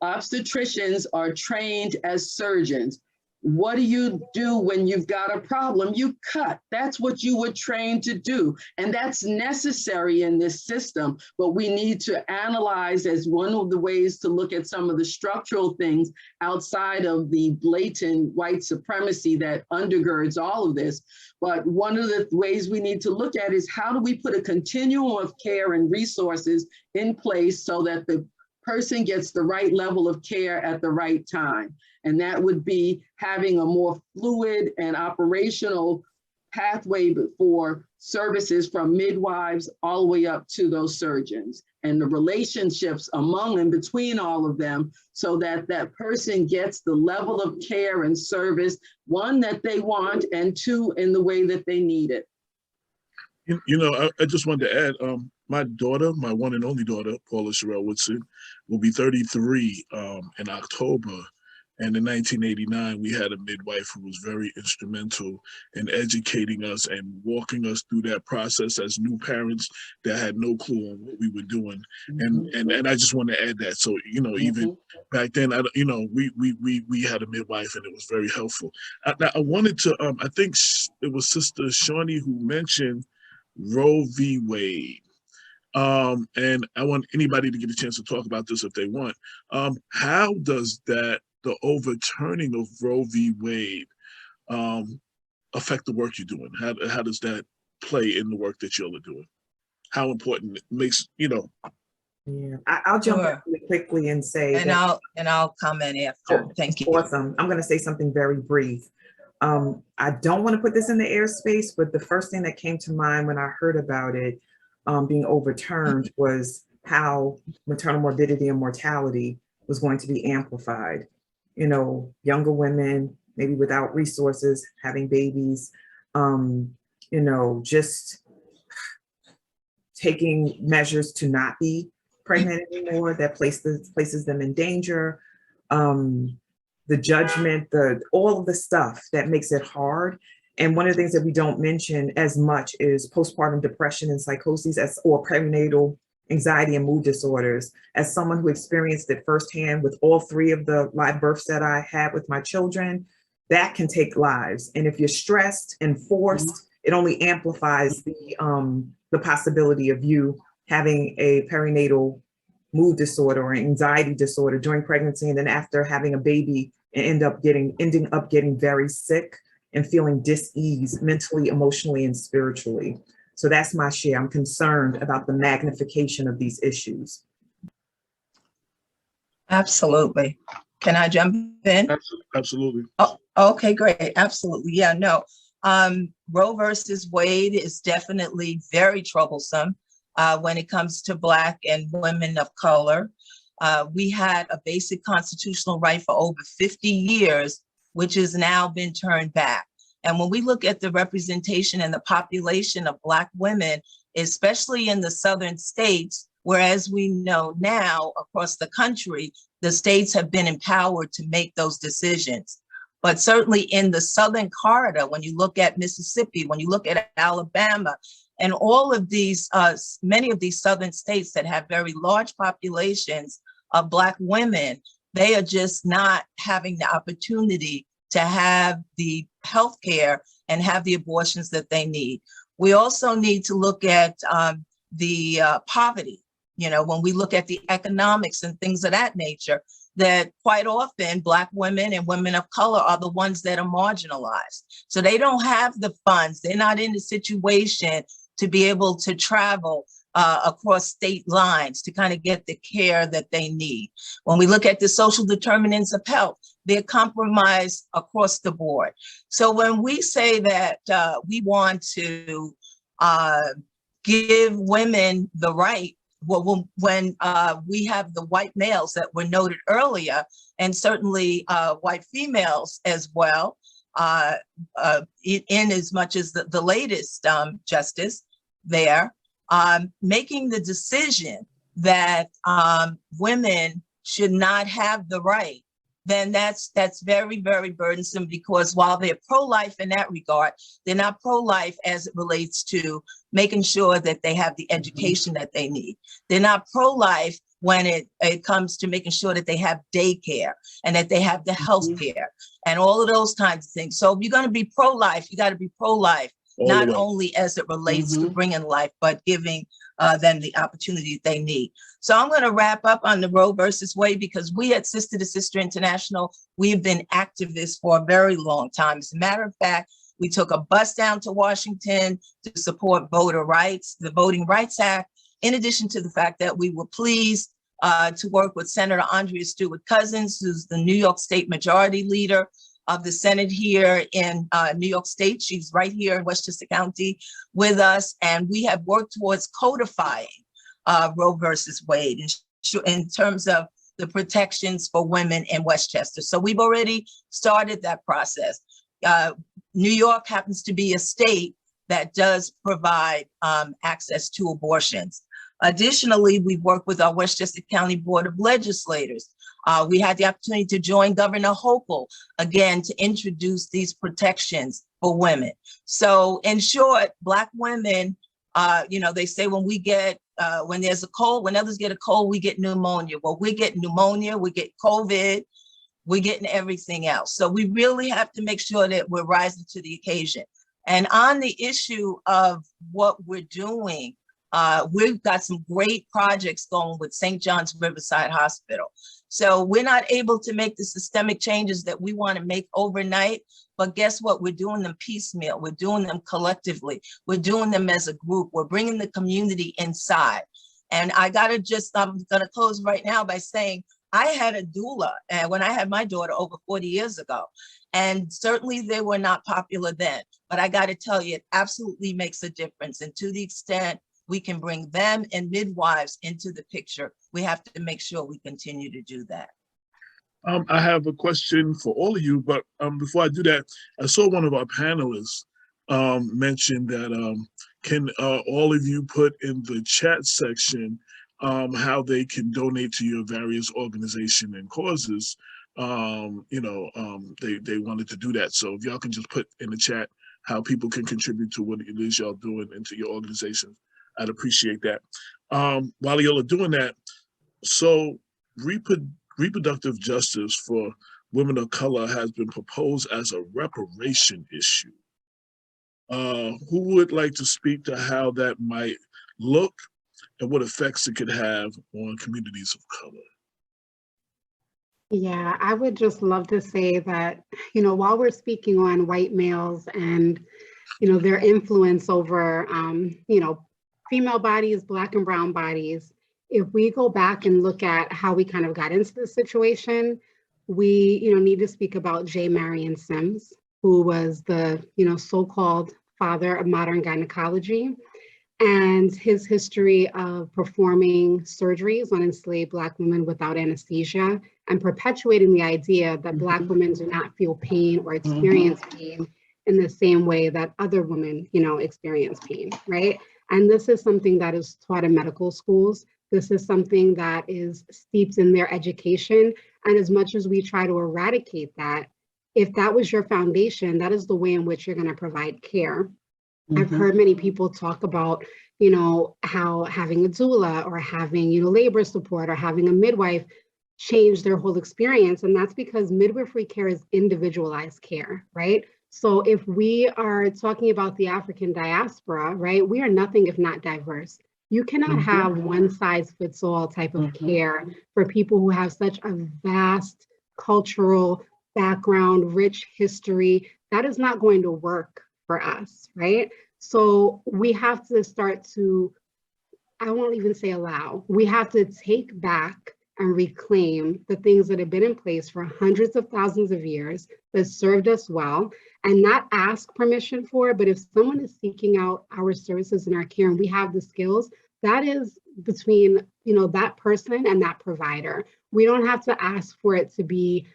Obstetricians are trained as surgeons. What do you do when you've got a problem? You cut. That's what you were trained to do. And that's necessary in this system. But we need to analyze as one of the ways to look at some of the structural things outside of the blatant white supremacy that undergirds all of this. But one of the ways we need to look at is how do we put a continuum of care and resources in place so that the person gets the right level of care at the right time. And that would be having a more fluid and operational pathway for services from midwives all the way up to those surgeons, and the relationships among and between all of them, so that that person gets the level of care and service, one, that they want, and two, in the way that they need it. You know, I just wanted to add, my daughter, my one and only daughter, Paula Cheryl Woodson, will be 33 in October. And in 1989, we had a midwife who was very instrumental in educating us and walking us through that process as new parents that had no clue on what we were doing. And I just want to add that. So, you know, even back then, you know, we had a midwife, and it was very helpful. I wanted to, I think it was Sister Shawnee who mentioned Roe v. Wade. And I want anybody to get a chance to talk about this if they want. How does that, the overturning of Roe v. Wade, affect the work you're doing? How does that play in the work that y'all are doing? How important it makes, you know, Yeah, I'll jump in really quickly and say and I'll comment after. Thank you. Awesome. I'm going to say something very brief. I don't want to put this in the airspace, but the first thing that came to mind when I heard about it being overturned was how maternal morbidity and mortality was going to be amplified. You know, younger women, maybe without resources, having babies, you know, just taking measures to not be pregnant anymore, that places them in danger. The judgment, all of the stuff that makes it hard. And one of the things that we don't mention as much is postpartum depression and psychoses, or perinatal anxiety and mood disorders. As someone who experienced it firsthand with all 3 of the live births that I had with my children, that can take lives. And if you're stressed and forced, it only amplifies the possibility of you having a perinatal mood disorder or anxiety disorder during pregnancy, and then after having a baby and ending up getting very sick and feeling dis-ease mentally, emotionally, and spiritually. So that's my share. I'm concerned about the magnification of these issues. Absolutely. Can I jump in? Absolutely. Oh, okay, great. Absolutely. Yeah, no. Roe versus Wade is definitely very troublesome when it comes to Black and women of color. We had a basic constitutional right for over 50 years, which has now been turned back. And when we look at the representation and the population of Black women, especially in the southern states, whereas we know now across the country, the states have been empowered to make those decisions. But certainly in the southern corridor, when you look at Mississippi, when you look at Alabama, and all of these, many of these southern states that have very large populations of Black women, they are just not having the opportunity to have the healthcare and have the abortions that they need. We also need to look at the poverty. You know, when we look at the economics and things of that nature, that quite often Black women and women of color are the ones that are marginalized. So they don't have the funds. They're not in the situation to be able to travel across state lines to kind of get the care that they need. When we look at the social determinants of health, they're compromised across the board. So when we say that we want to give women the right, well, when we have the white males that were noted earlier, and certainly white females as well, in as much as the latest justice there, making the decision that women should not have the right, then that's very, very burdensome, because while they're pro-life in that regard, they're not pro-life as it relates to making sure that they have the education that they need. They're not pro-life when it comes to making sure that they have daycare and that they have the health care and all of those kinds of things. So if you're going to be pro-life, you got to be pro-life, not only as it relates to bringing life, but giving them the opportunity they need. So I'm going to wrap up on the Roe versus Wade, because we at Sister to Sister International, we've been activists for a very long time. As a matter of fact, we took a bus down to Washington to support voter rights, the Voting Rights Act, in addition to the fact that we were pleased to work with Senator Andrea Stewart Cousins, who's the New York State Majority Leader of the Senate here in New York State. She's right here in Westchester County with us, and we have worked towards codifying Roe versus Wade in terms of the protections for women in Westchester. So we've already started that process. New York happens to be a state that does provide access to abortions. Additionally, we've worked with our Westchester County Board of Legislators. We had the opportunity to join Governor Hochul, again, to introduce these protections for women. So in short, Black women, you know, they say when we get, when there's a cold, when others get a cold, we get pneumonia. Well, we get pneumonia, we get COVID, we're getting everything else. So we really have to make sure that we're rising to the occasion. And on the issue of what we're doing, we've got some great projects going with St. John's Riverside Hospital. So we're not able to make the systemic changes that we want to make overnight, but guess what? We're doing them piecemeal. We're doing them collectively. We're doing them as a group. We're bringing the community inside. And I'm gonna close right now by saying, I had a doula when I had my daughter over 40 years ago. And certainly they were not popular then, but I gotta tell you, it absolutely makes a difference. And to the extent we can bring them and midwives into the picture, we have to make sure we continue to do that. I have a question for all of you, but before I do that, I saw one of our panelists mention that can all of you put in the chat section how they can donate to your various organizations and causes. They wanted to do that. So if y'all can just put in the chat how people can contribute to what it is y'all doing into your organizations, I'd appreciate that. While y'all are doing that, so reproductive justice for women of color has been proposed as a reparation issue. Who would like to speak to how that might look and what effects it could have on communities of color? Yeah, I would just love to say that, while we're speaking on white males and, their influence over, female bodies, Black and brown bodies, if we go back and look at how we kind of got into this situation, we, need to speak about J. Marion Sims, who was the, so-called father of modern gynecology, and his history of performing surgeries on enslaved Black women without anesthesia and perpetuating the idea that Black women do not feel pain or experience pain in the same way that other women, experience pain, right? And this is something that is taught in medical schools. This is something that is steeped in their education. And as much as we try to eradicate that, if that was your foundation, that is the way in which you're going to provide care. I've heard many people talk about, how having a doula or having, labor support or having a midwife change their whole experience. And that's because midwifery care is individualized care, right? So if we are talking about the African diaspora, right, we are nothing if not diverse. You cannot have one size fits all type of care for people who have such a vast cultural background, rich history. That is not going to work for us, right? So we have to start to, I won't even say allow, we have to take back and reclaim the things that have been in place for hundreds of thousands of years that served us well, and not ask permission for it. But if someone is seeking out our services and our care and we have the skills, that is between, that person and that provider. We don't have to ask for it to be,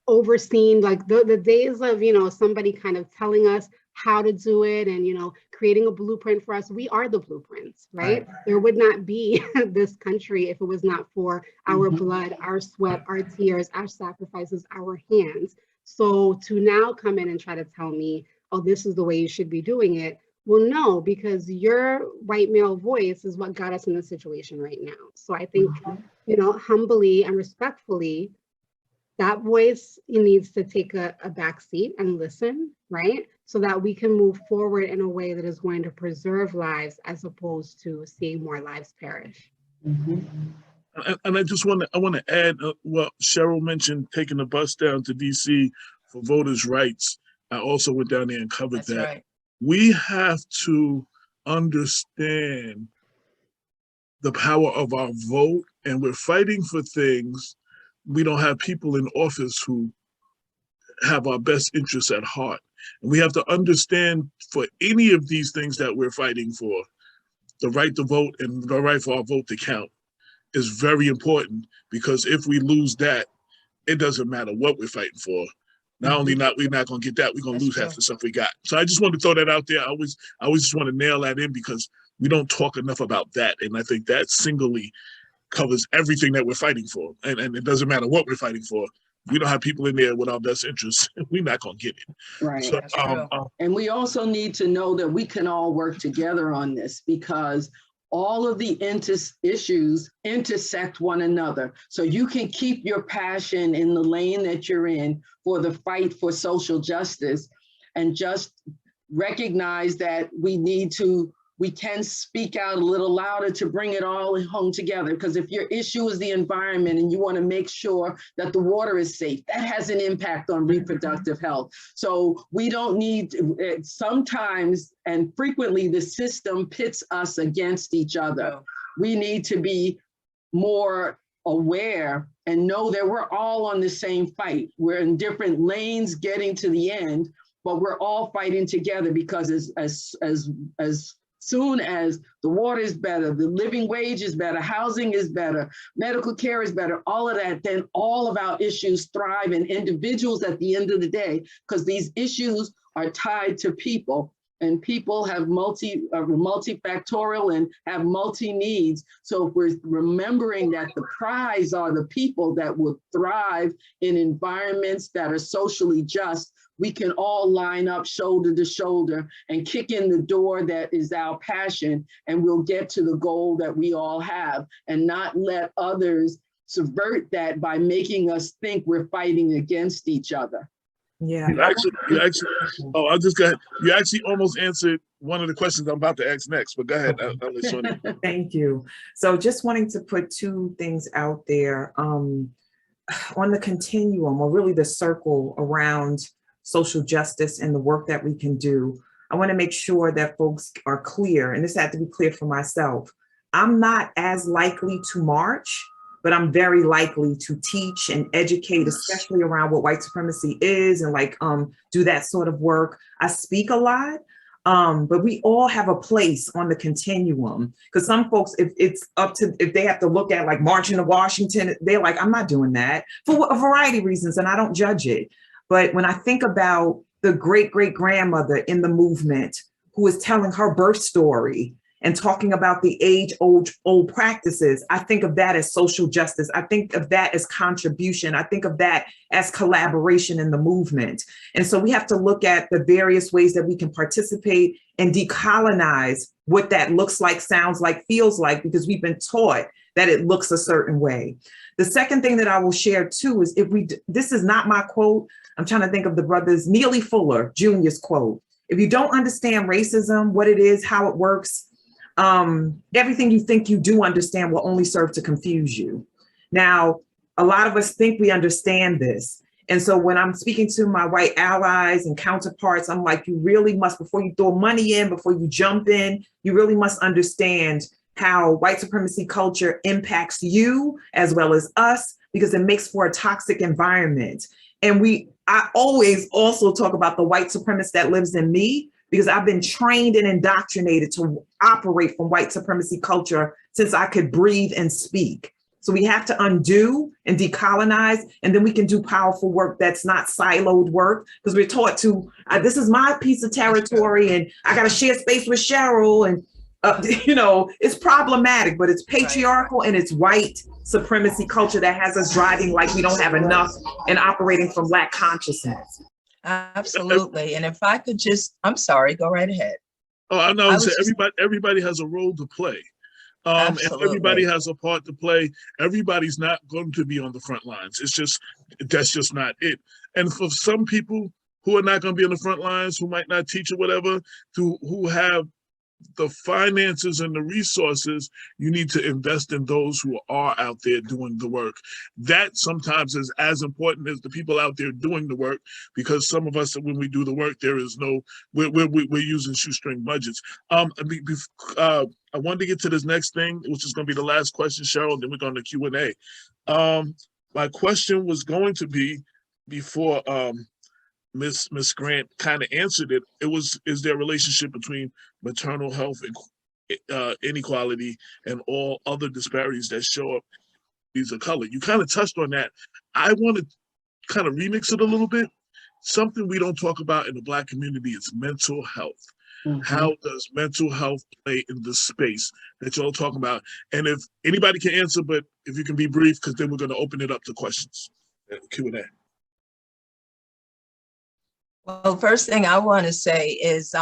overseen, like the days of, somebody kind of telling us how to do it and, creating a blueprint for us. We are the blueprints, right? There would not be this country if it was not for our blood, our sweat, our tears, our sacrifices, our hands. So to now come in and try to tell me, oh, this is the way you should be doing it. Well, no, because your white male voice is what got us in this situation right now. So I think, humbly and respectfully, that voice needs to take a back seat and listen, right? So that we can move forward in a way that is going to preserve lives as opposed to seeing more lives perish. And I just want to add what Cheryl mentioned, taking the bus down to DC for voters' rights. I also went down there and covered that. Right. We have to understand the power of our vote, and we're fighting for things. We don't have people in office who have our best interests at heart. And we have to understand, for any of these things that we're fighting for, the right to vote and the right for our vote to count is very important, because if we lose that, it doesn't matter what we're fighting for. Not only we're not going to get that, we're going to lose half the stuff we got. So I just want to throw that out there. I always just want to nail that in, because we don't talk enough about that. And I think that singly covers everything that we're fighting for. And it doesn't matter what we're fighting for. We don't have people in there with our best interests. We're not going to get it. Right. So, and we also need to know that we can all work together on this, because all of the issues intersect one another. So you can keep your passion in the lane that you're in for the fight for social justice, and just recognize that we need to we can speak out a little louder to bring it all home together. Because if your issue is the environment and you want to make sure that the water is safe, that has an impact on reproductive health. So we don't need, sometimes and frequently the system pits us against each other. We need to be more aware and know that we're all on the same fight. We're in different lanes getting to the end, but we're all fighting together, because as soon as the water is better, the living wage is better, housing is better, medical care is better, all of that, then all of our issues thrive, and individuals at the end of the day, because these issues are tied to people, and people have multifactorial and have multi-needs. So if we're remembering that the prize are the people that will thrive in environments that are socially just, we can all line up shoulder to shoulder and kick in the door that is our passion, and we'll get to the goal that we all have, and not let others subvert that by making us think we're fighting against each other. Yeah. You actually, you actually almost answered one of the questions I'm about to ask next, but go ahead. I'll let Sonia. Thank you. So just wanting to put two things out there on the continuum, or really the circle around social justice and the work that we can do. I want to make sure that folks are clear, and this had to be clear for myself. I'm not as likely to march, but I'm very likely to teach and educate, especially around what white supremacy is, and do that sort of work. I speak a lot, but we all have a place on the continuum, because some folks, if they have to look at like marching to Washington, they're like, I'm not doing that for a variety of reasons, and I don't judge it. But when I think about the great-great-grandmother in the movement who is telling her birth story and talking about the age-old practices, I think of that as social justice. I think of that as contribution. I think of that as collaboration in the movement. And so we have to look at the various ways that we can participate and decolonize what that looks like, sounds like, feels like, because we've been taught that it looks a certain way. The second thing that I will share too is, this is not my quote, I'm trying to think of the brothers, Neely Fuller Jr.'s quote. If you don't understand racism, what it is, how it works, everything you think you do understand will only serve to confuse you. Now, a lot of us think we understand this. And so when I'm speaking to my white allies and counterparts, I'm like, you really must, before you throw money in, before you jump in, you really must understand how white supremacy culture impacts you as well as us, because it makes for a toxic environment. And I always also talk about the white supremacist that lives in me, because I've been trained and indoctrinated to operate from white supremacy culture since I could breathe and speak. So we have to undo and decolonize, and then we can do powerful work that's not siloed work, because we're taught to, this is my piece of territory and I got to share space with Cheryl, and it's problematic, but it's patriarchal and it's white supremacy culture that has us driving like we don't have enough and operating from Black consciousness. Absolutely. And if I could just, I'm sorry, go right ahead. Oh, I know. Everybody has a role to play. And everybody has a part to play. Everybody's not going to be on the front lines. That's just not it. And for some people who are not going to be on the front lines, who might not teach or whatever, who have the finances and the resources, you need to invest in those who are out there doing the work. That sometimes is as important as the people out there doing the work, because some of us, when we do the work, we're using shoestring budgets. I wanted to get to this next thing, which is going to be the last question, Cheryl, then we're going to Q&A. My question was going to be, before Miss Grant kind of answered it, is there a relationship between maternal health and inequality and all other disparities that show up these of color? You kind of touched on that. I want to kind of remix it a little bit. Something we don't talk about in the Black community is mental health. Mm-hmm. How does mental health play in the space that y'all talking about? And if anybody can answer, but if you can be brief, because then we're going to open it up to questions, Q&A. Well, first thing I want to say is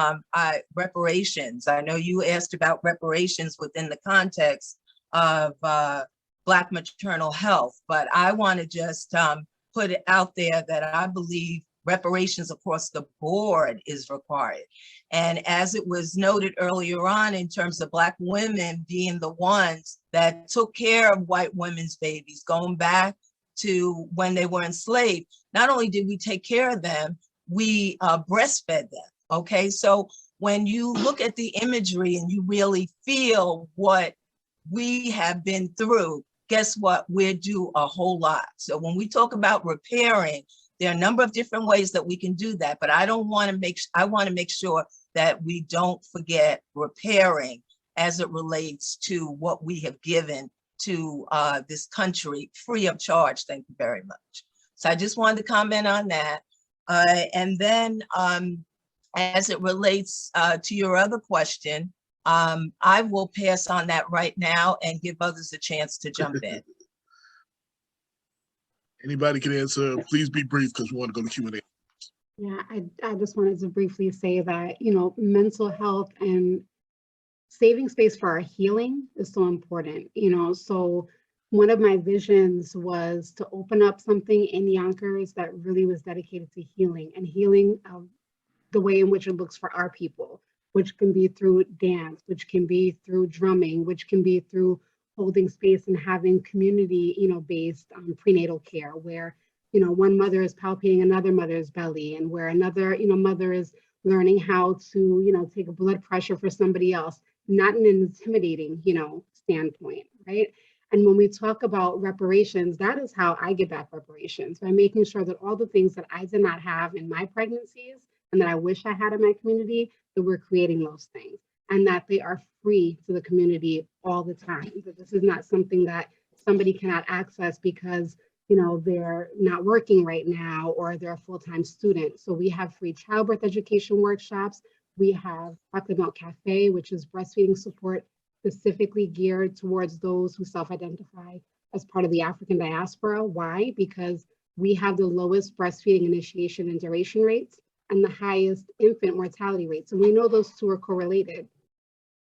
reparations. I know you asked about reparations within the context of Black maternal health, but I want to just put it out there that I believe reparations across the board is required. And as it was noted earlier on, in terms of Black women being the ones that took care of white women's babies, going back to when they were enslaved, not only did we take care of them, we breastfed them, okay? So when you look at the imagery and you really feel what we have been through, guess what? We do a whole lot. So when we talk about repairing, there are a number of different ways that we can do that, but I want to make sure that we don't forget repairing as it relates to what we have given to this country free of charge. Thank you very much. So I just wanted to comment on that. And then as it relates to your other question, I will pass on that right now and give others a chance to jump in. Anybody can answer. Please be brief because we want to go to Q&A. Yeah, I just wanted to briefly say that, you know, mental health and saving space for our healing is so important, you know. So one of my visions was to open up something in Yonkers that really was dedicated to healing, and healing the way in which it looks for our people, which can be through dance, which can be through drumming, which can be through holding space and having community, you know, based prenatal care, where, you know, one mother is palpating another mother's belly, and where another, you know, mother is learning how to, you know, take a blood pressure for somebody else, not in an intimidating, you know, standpoint, right? And when we talk about reparations, that is how I give back reparations, by making sure that all the things that I did not have in my pregnancies and that I wish I had in my community, that we're creating those things, and that they are free to the community all the time. That this is not something that somebody cannot access because, you know, they're not working right now or they're a full-time student. So we have free childbirth education workshops. We have Chocolate Milk Cafe, which is breastfeeding support specifically geared towards those who self-identify as part of the African diaspora. Why? Because we have the lowest breastfeeding initiation and duration rates and the highest infant mortality rates. And we know those two are correlated.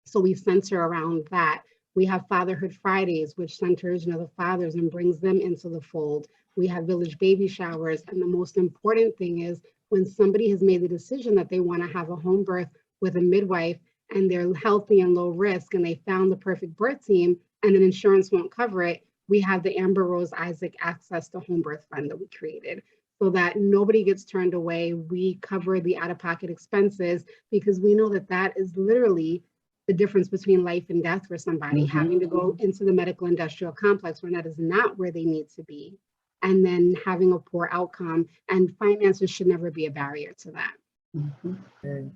So we center around that. We have Fatherhood Fridays, which centers, you know, the fathers and brings them into the fold. We have village baby showers. And the most important thing is when somebody has made the decision that they want to have a home birth with a midwife and they're healthy and low risk and they found the perfect birth team and an insurance won't cover it, we have the Amber Rose Isaac Access to Home Birth Fund that we created, so that nobody gets turned away. We cover the out-of-pocket expenses because we know that that is literally the difference between life and death for somebody, having to go into the medical industrial complex when that is not where they need to be, and then having a poor outcome, and finances should never be a barrier to that. Okay.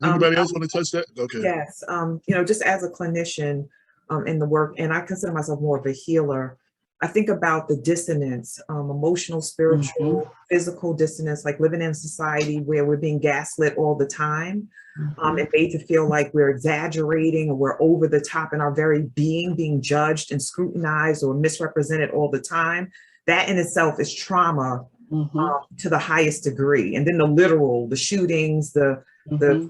Anybody else want to touch that? Okay. Yes, you know, just as a clinician in the work, and I consider myself more of a healer, I think about the dissonance, emotional, spiritual, physical dissonance, like living in a society where we're being gaslit all the time, and made to feel like we're exaggerating or we're over the top in our very being judged and scrutinized or misrepresented all the time. That in itself is trauma to the highest degree. And then the literal, the shootings, the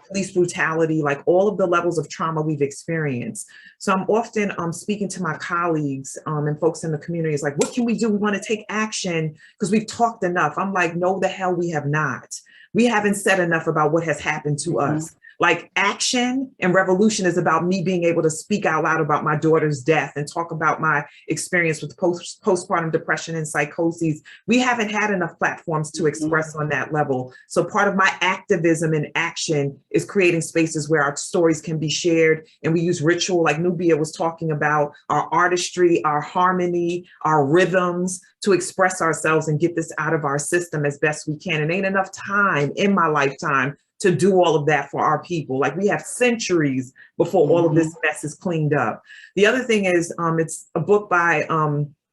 police brutality, like all of the levels of trauma we've experienced. So I'm often speaking to my colleagues and folks in the community. It's like, what can we do? We want to take action because we've talked enough. I'm like, no, the hell we have not. We haven't said enough about what has happened to us. Like action and revolution is about me being able to speak out loud about my daughter's death and talk about my experience with postpartum depression and psychoses. We haven't had enough platforms to express on that level. So part of my activism and action is creating spaces where our stories can be shared. And we use ritual, like Nubia was talking about, our artistry, our harmony, our rhythms to express ourselves and get this out of our system as best we can. And ain't enough time in my lifetime to do all of that for our people. Like we have centuries before all of this mess is cleaned up. The other thing is, it's a book by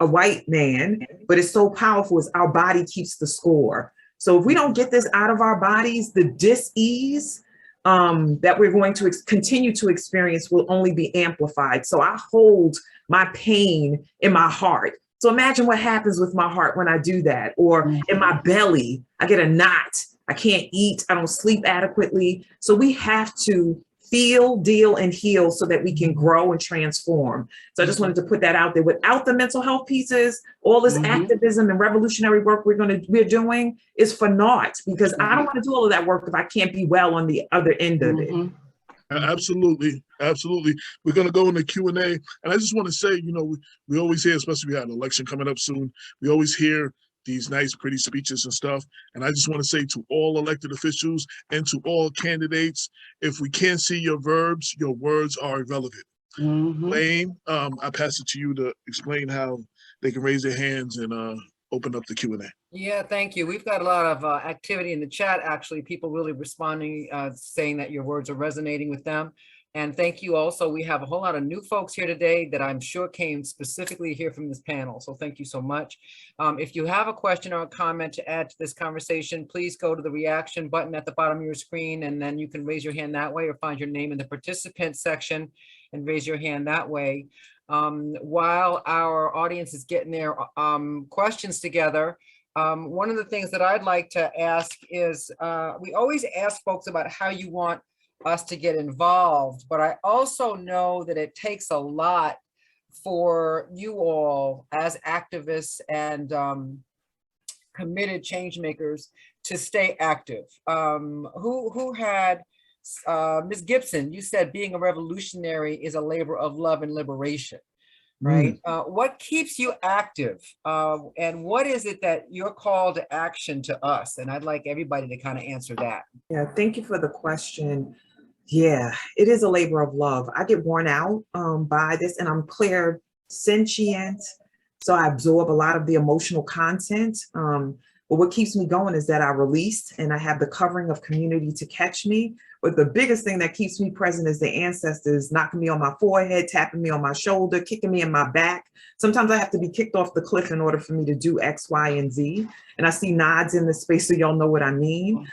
a white man, but it's so powerful, is Our Body Keeps the Score. So if we don't get this out of our bodies, the dis-ease that we're going to continue to experience will only be amplified. So I hold my pain in my heart. So imagine what happens with my heart when I do that, or in my belly, I get a knot. I can't eat, I don't sleep adequately. So we have to feel, deal, and heal so that we can grow and transform. So I just wanted to put that out there. Without the mental health pieces, all this activism and revolutionary work we're doing is for naught, because I don't want to do all of that work if I can't be well on the other end of it. Absolutely. Absolutely. We're going to go into Q&A. And I just want to say, you know, we always hear, especially we have an election coming up soon, we always hear these nice, pretty speeches and stuff. And I just want to say to all elected officials and to all candidates, if we can't see your verbs, your words are irrelevant. Lane, I pass it to you to explain how they can raise their hands and open up the Q&A. Yeah, thank you. We've got a lot of activity in the chat, actually, people really responding, saying that your words are resonating with them. And thank you also. We have a whole lot of new folks here today that I'm sure came specifically here from this panel. So thank you so much. If you have a question or a comment to add to this conversation, please go to the reaction button at the bottom of your screen, and then you can raise your hand that way or find your name in the participant section and raise your hand that way. While our audience is getting their questions together, one of the things that I'd like to ask is, we always ask folks about how you want us to get involved, but I also know that it takes a lot for you all as activists and committed change makers to stay active. Who had, Ms. Gibson, you said being a revolutionary is a labor of love and liberation, right? What keeps you active? And what is it that you're called to action to us? And I'd like everybody to kind of answer that. Yeah, thank you for the question. Yeah, it is a labor of love. I get worn out by this, and I'm clairsentient, so I absorb a lot of the emotional content. But what keeps me going is that I release and I have the covering of community to catch me. But the biggest thing that keeps me present is the ancestors knocking me on my forehead, tapping me on my shoulder, kicking me in my back. Sometimes I have to be kicked off the cliff in order for me to do X, Y, and Z. And I see nods in the space, so y'all know what I mean.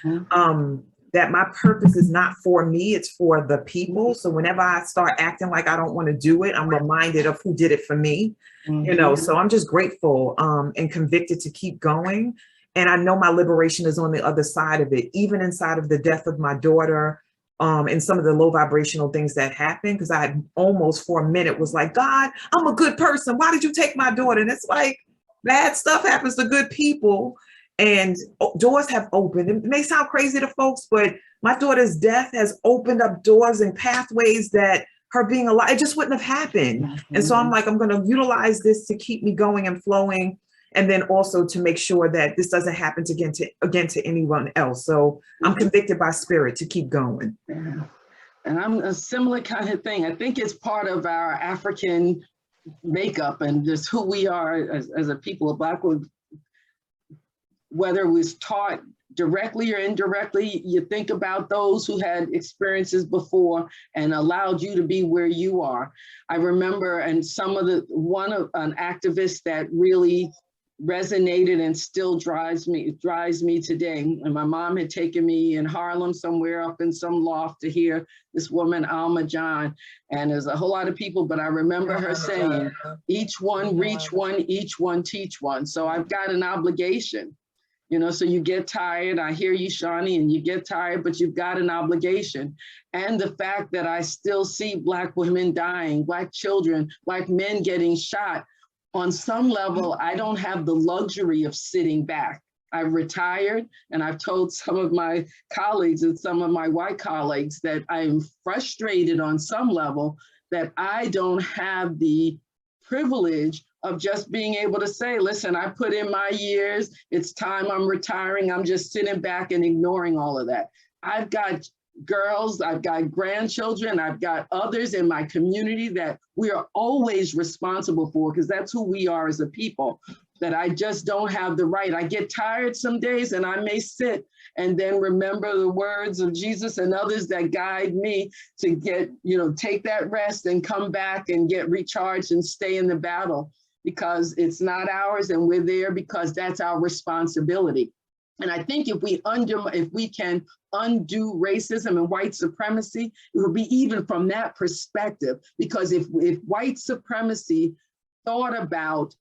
That my purpose is not for me, it's for the people. So whenever I start acting like I don't want to do it, I'm reminded of who did it for me. You know, so I'm just grateful and convicted to keep going. And I know my liberation is on the other side of it, even inside of the death of my daughter, and some of the low vibrational things that happened, because I almost for a minute was like, God, I'm a good person. Why did you take my daughter? And it's like, bad stuff happens to good people. And doors have opened. It may sound crazy to folks, but my daughter's death has opened up doors and pathways that her being alive, it just wouldn't have happened. And so I'm like, I'm going to utilize this to keep me going and flowing. And then also to make sure that this doesn't happen again to anyone else. So I'm convicted by spirit to keep going. And I'm a similar kind of thing. I think it's part of our African makeup and just who we are as a people of Black women. Whether it was taught directly or indirectly, you think about those who had experiences before and allowed you to be where you are. I remember, and an activist that really resonated and still drives me today. And my mom had taken me in Harlem somewhere up in some loft to hear this woman, Alma John. And there's a whole lot of people, but I remember her saying, each one reach one, each one teach one. So I've got an obligation. You know, so you get tired. I hear you, Shawnee, and you get tired, but you've got an obligation. And the fact that I still see Black women dying, Black children, Black men getting shot. On some level, I don't have the luxury of sitting back. I've retired, and I've told some of my colleagues and some of my white colleagues that I'm frustrated on some level that I don't have the privilege of just being able to say, listen, I put in my years, it's time I'm retiring, I'm just sitting back and ignoring all of that. I've got girls, I've got grandchildren, I've got others in my community that we are always responsible for, because that's who we are as a people, that I just don't have the right. I get tired some days and I may sit and then remember the words of Jesus and others that guide me to get, take that rest and come back and get recharged and stay in the battle, because it's not ours and we're there because that's our responsibility. And I think if we can undo racism and white supremacy, it would be even from that perspective, because if white supremacy thought about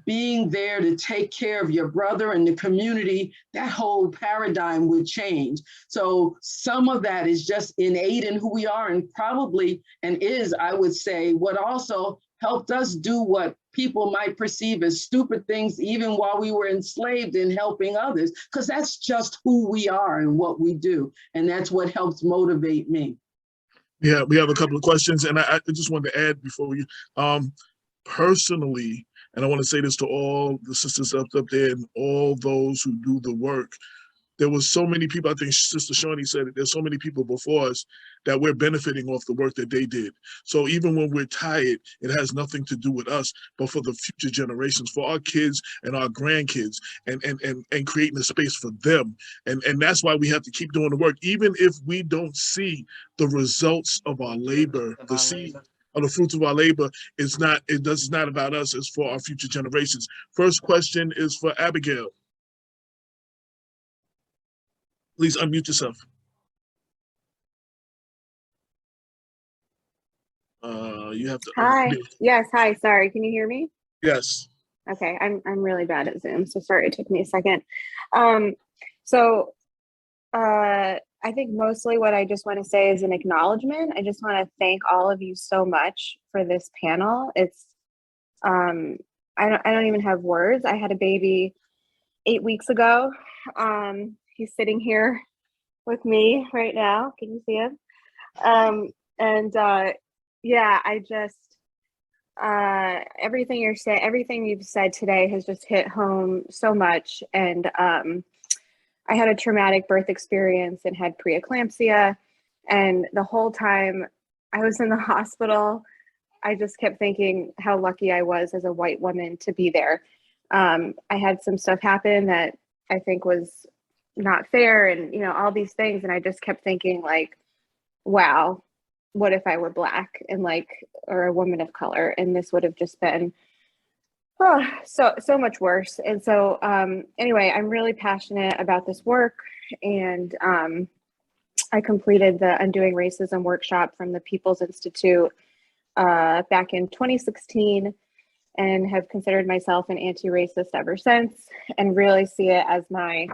being there to take care of your brother and the community, that whole paradigm would change. So some of that is just innate in who we are, and probably, and is, I would say, what also helped us do what people might perceive as stupid things, even while we were enslaved in helping others, because that's just who we are and what we do. And that's what helps motivate me. Yeah, we have a couple of questions, and I just wanted to add before we, personally, and I want to say this to all the sisters up there and all those who do the work. There was so many people, I think Sister Shawnee said it, there's so many people before us that we're benefiting off the work that they did. So even when we're tired, it has nothing to do with us, but for the future generations, for our kids and our grandkids, and creating a space for them. And that's why we have to keep doing the work, even if we don't see the results of our labor, the seed of the fruits of our labor. It's not about us, it's for our future generations. First question is for Abigail. Please unmute yourself. You have to. Hi. Yes. Hi. Sorry. Can you hear me? Yes. Okay. I'm really bad at Zoom, so sorry it took me a second. I think mostly what I just want to say is an acknowledgement. I just want to thank all of you so much for this panel. It's I don't even have words. I had a baby 8 weeks ago. He's sitting here with me right now. Can you see him? Yeah, I just, everything you've said today has just hit home so much. And I had a traumatic birth experience and had preeclampsia. And the whole time I was in the hospital, I just kept thinking how lucky I was as a white woman to be there. I had some stuff happen that I think was not fair, and all these things, and I just kept thinking, like, wow, what if I were Black and or a woman of color, and this would have just been so much worse. And so anyway, I'm really passionate about this work, and I completed the Undoing Racism workshop from the People's Institute back in 2016, and have considered myself an anti-racist ever since, and really see it as my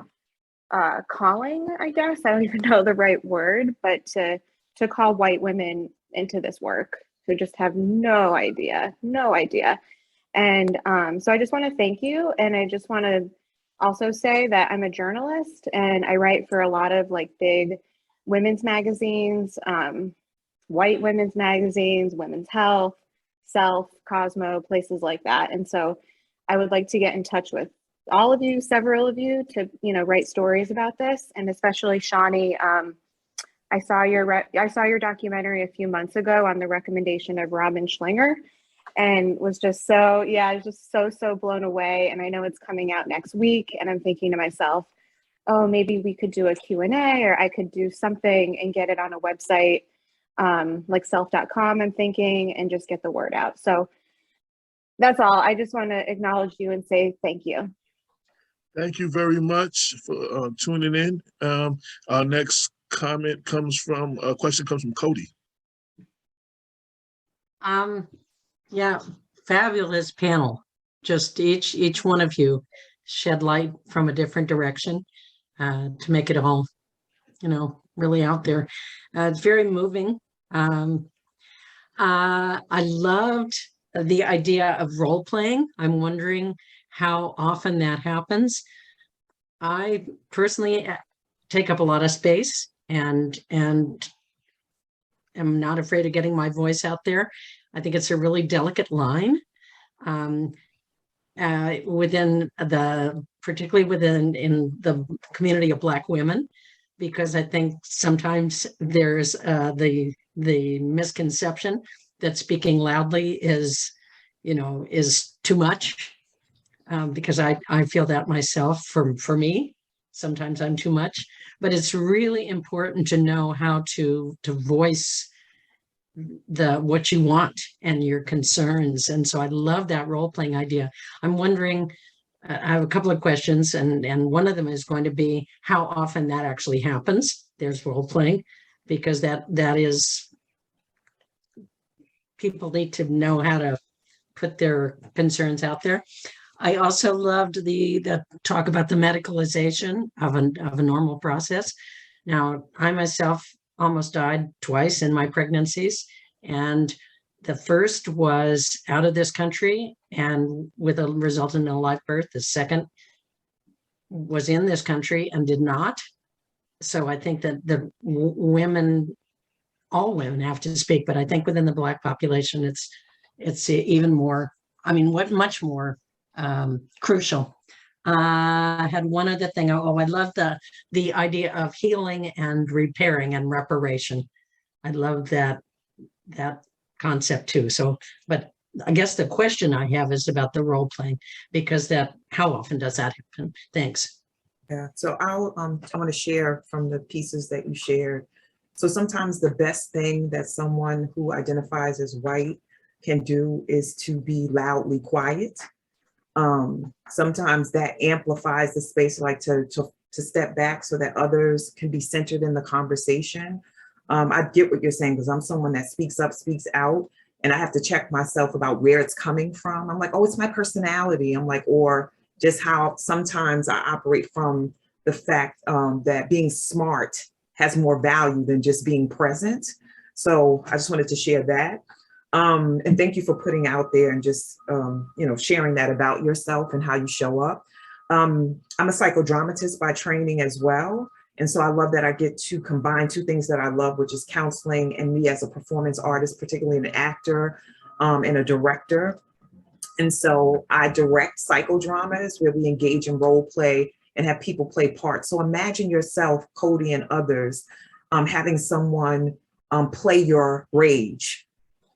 calling, I guess. I don't even know the right word, but to call white women into this work who just have no idea. And so I just want to thank you. And I just want to also say that I'm a journalist, and I write for a lot of big women's magazines, white women's magazines, Women's Health, Self, Cosmo, places like that. And so I would like to get in touch with all of you, several of you, to write stories about this. And especially Shawnee, I saw your documentary a few months ago on the recommendation of Robin Schlinger, and was just so blown away. And I know it's coming out next week, and I'm thinking to myself, oh, maybe we could do a Q&A, or I could do something and get it on a website like self.com, I'm thinking, and just get the word out. So that's all. I just want to acknowledge you and say thank you. Thank you very much for tuning in. Our next question comes from Cody. Yeah, fabulous panel. Just each one of you shed light from a different direction to make it all, really out there. It's very moving. I loved the idea of role playing. I'm wondering how often that happens. I personally take up a lot of space and am not afraid of getting my voice out there. I think it's a really delicate line particularly in the community of Black women, because I think sometimes there's the misconception that speaking loudly is too much, because I feel that myself. For me, sometimes I'm too much, but it's really important to know how to voice what you want and your concerns. And so I love that role-playing idea. I'm wondering, I have a couple of questions, and one of them is going to be how often that actually happens. There's role-playing, because that is, people need to know how to put their concerns out there. I also loved the talk about the medicalization of a normal process. Now, I myself almost died twice in my pregnancies, and the first was out of this country and with a result in a live birth. The second was in this country and did not. So I think that the women, all women have to speak, but I think within the Black population, it's even more, I mean, much more crucial. I had one other thing. I love the idea of healing and repairing and reparation. I love that concept too. So, but I guess the question I have is about the role playing, because how often does that happen? Thanks. Yeah, so I want to share from the pieces that you shared. So sometimes the best thing that someone who identifies as white can do is to be loudly quiet. Sometimes that amplifies the space, like to step back so that others can be centered in the conversation. I get what you're saying, because I'm someone that speaks up, speaks out, and I have to check myself about where it's coming from. I'm like, oh, it's my personality. I'm like, or just how sometimes I operate from the fact that being smart has more value than just being present. So I just wanted to share that. And thank you for putting out there and just, sharing that about yourself and how you show up. I'm a psychodramatist by training as well. And so I love that I get to combine two things that I love, which is counseling and me as a performance artist, particularly an actor and a director. And so I direct psychodramas where we engage in role play and have people play parts. So imagine yourself, Cody, and others having someone play your rage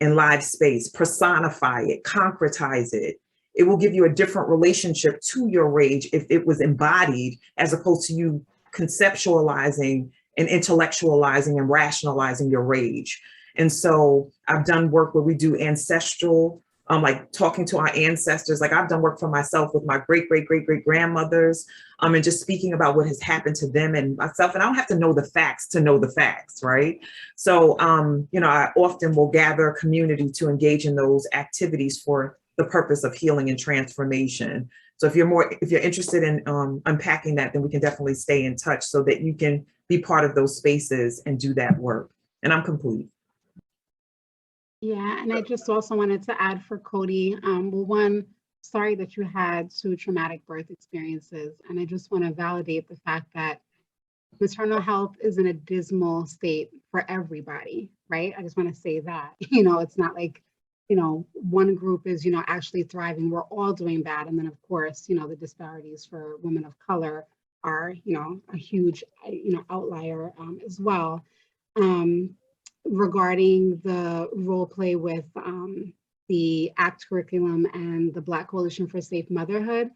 in live space, personify it, concretize it. It will give you a different relationship to your rage if it was embodied, as opposed to you conceptualizing and intellectualizing and rationalizing your rage. And so I've done work where we do ancestral, like talking to our ancestors. Like I've done work for myself with my great-great-great-great-grandmothers, and just speaking about what has happened to them and myself. And I don't have to know the facts to know the facts, right? So, I often will gather a community to engage in those activities for the purpose of healing and transformation. So if you're interested in unpacking that, then we can definitely stay in touch so that you can be part of those spaces and do that work. And I'm complete. Yeah, and I just also wanted to add for Cody, well, one, sorry that you had 2 traumatic birth experiences. And I just want to validate the fact that maternal health is in a dismal state for everybody, right? I just want to say that, it's not like, one group is, actually thriving. We're all doing bad. And then of course, the disparities for women of color are, a huge, outlier as well. Regarding the role play with the ACT curriculum and the Black Coalition for Safe Motherhood,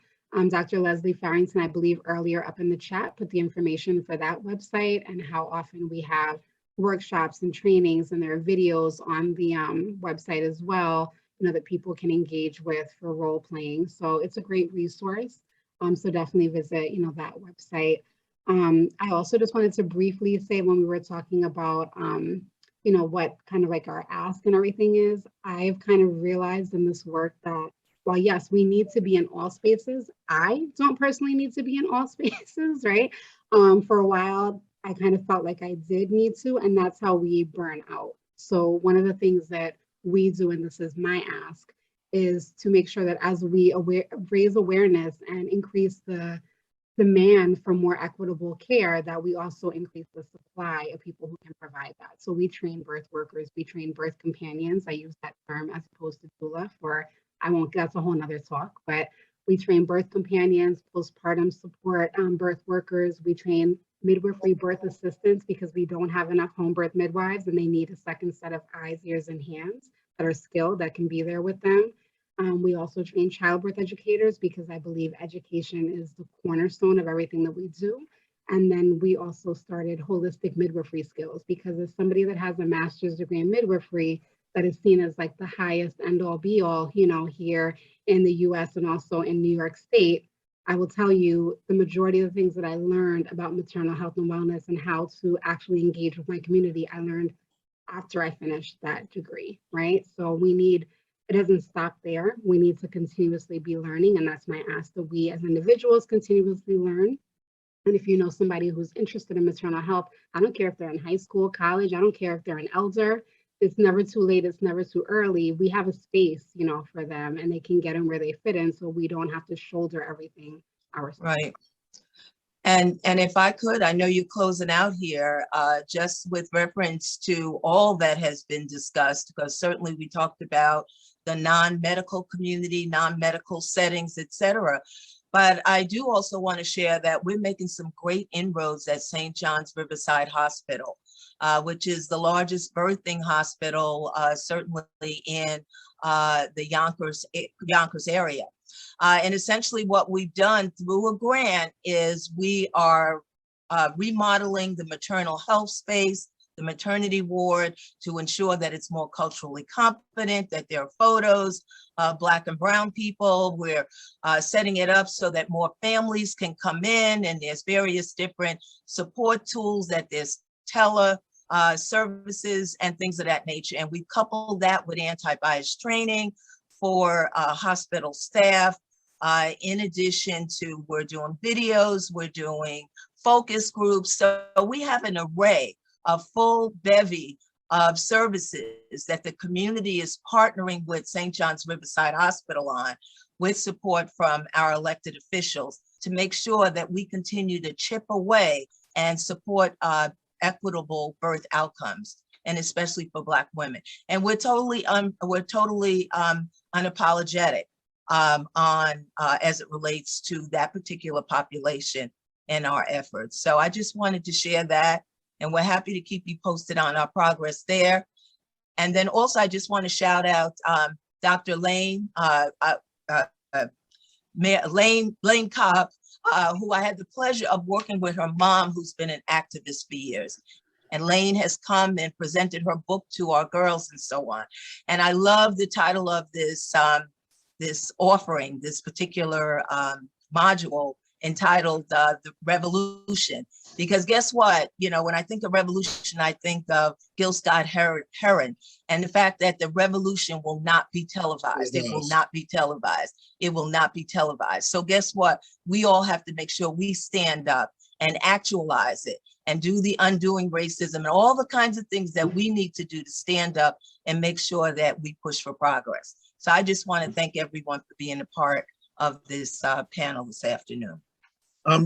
Dr. Leslie Farrington, I believe earlier up in the chat, put the information for that website and how often we have workshops and trainings, and there are videos on the website as well, that people can engage with for role playing. So it's a great resource. So definitely visit, that website. I also just wanted to briefly say, when we were talking about what kind of like our ask and everything is, I've kind of realized in this work that while yes, we need to be in all spaces, I don't personally need to be in all spaces, right? For a while, I kind of felt like I did need to, and that's how we burn out. So one of the things that we do, and this is my ask, is to make sure that as we raise awareness and increase the demand for more equitable care, that we also increase the supply of people who can provide that. So we train birth workers, we train birth companions. I use that term as opposed to doula that's a whole nother talk, but we train birth companions, postpartum support birth workers. We train midwifery birth assistants because we don't have enough home birth midwives and they need a second set of eyes, ears, and hands that are skilled, that can be there with them. We also train childbirth educators because I believe education is the cornerstone of everything that we do. And then we also started holistic midwifery skills, because as somebody that has a master's degree in midwifery, that is seen as like the highest end all be all, here in the US and also in New York State, I will tell you the majority of the things that I learned about maternal health and wellness and how to actually engage with my community, I learned after I finished that degree, right? So we need it doesn't stop there. We need to continuously be learning, and that's my ask, that we as individuals continuously learn. And if you know somebody who's interested in maternal health, I don't care if they're in high school, college, I don't care if they're an elder, it's never too late, it's never too early. We have a space, you know, for them, and they can get in where they fit in, so we don't have to shoulder everything ourselves. Right. And if I could, I know you're closing out here, just with reference to all that has been discussed, because certainly we talked about the non-medical community, non-medical settings, et cetera. But I do also want to share that we're making some great inroads at St. John's Riverside Hospital, which is the largest birthing hospital, certainly in the Yonkers area. And essentially what we've done through a grant is we are remodeling the maternal health space, the maternity ward, to ensure that it's more culturally competent, that there are photos of Black and brown people. We're setting it up so that more families can come in, and there's various different support tools, that there's tele services and things of that nature. And we couple that with anti-bias training for hospital staff. In addition to, we're doing videos, we're doing focus groups. So we have an array, a full bevy of services that the community is partnering with St. John's Riverside Hospital on, with support from our elected officials, to make sure that we continue to chip away and support equitable birth outcomes, and especially for Black women. And we're totally unapologetic as it relates to that particular population in our efforts. So I just wanted to share that, and we're happy to keep you posted on our progress there. And then also I just want to shout out Dr. Lane, Lane Cobb, who I had the pleasure of working with her mom, who's been an activist for years. And Lane has come and presented her book to our girls and so on. And I love the title of this this offering, this particular module, entitled The Revolution. Because guess what? You know, when I think of revolution, I think of Gil Scott-Heron, and the fact that the revolution will not be televised. It will not be televised. It will not be televised. So guess what? We all have to make sure we stand up and actualize it, and do the undoing racism and all the kinds of things that we need to do to stand up and make sure that we push for progress. So I just want to thank everyone for being a part of this panel this afternoon.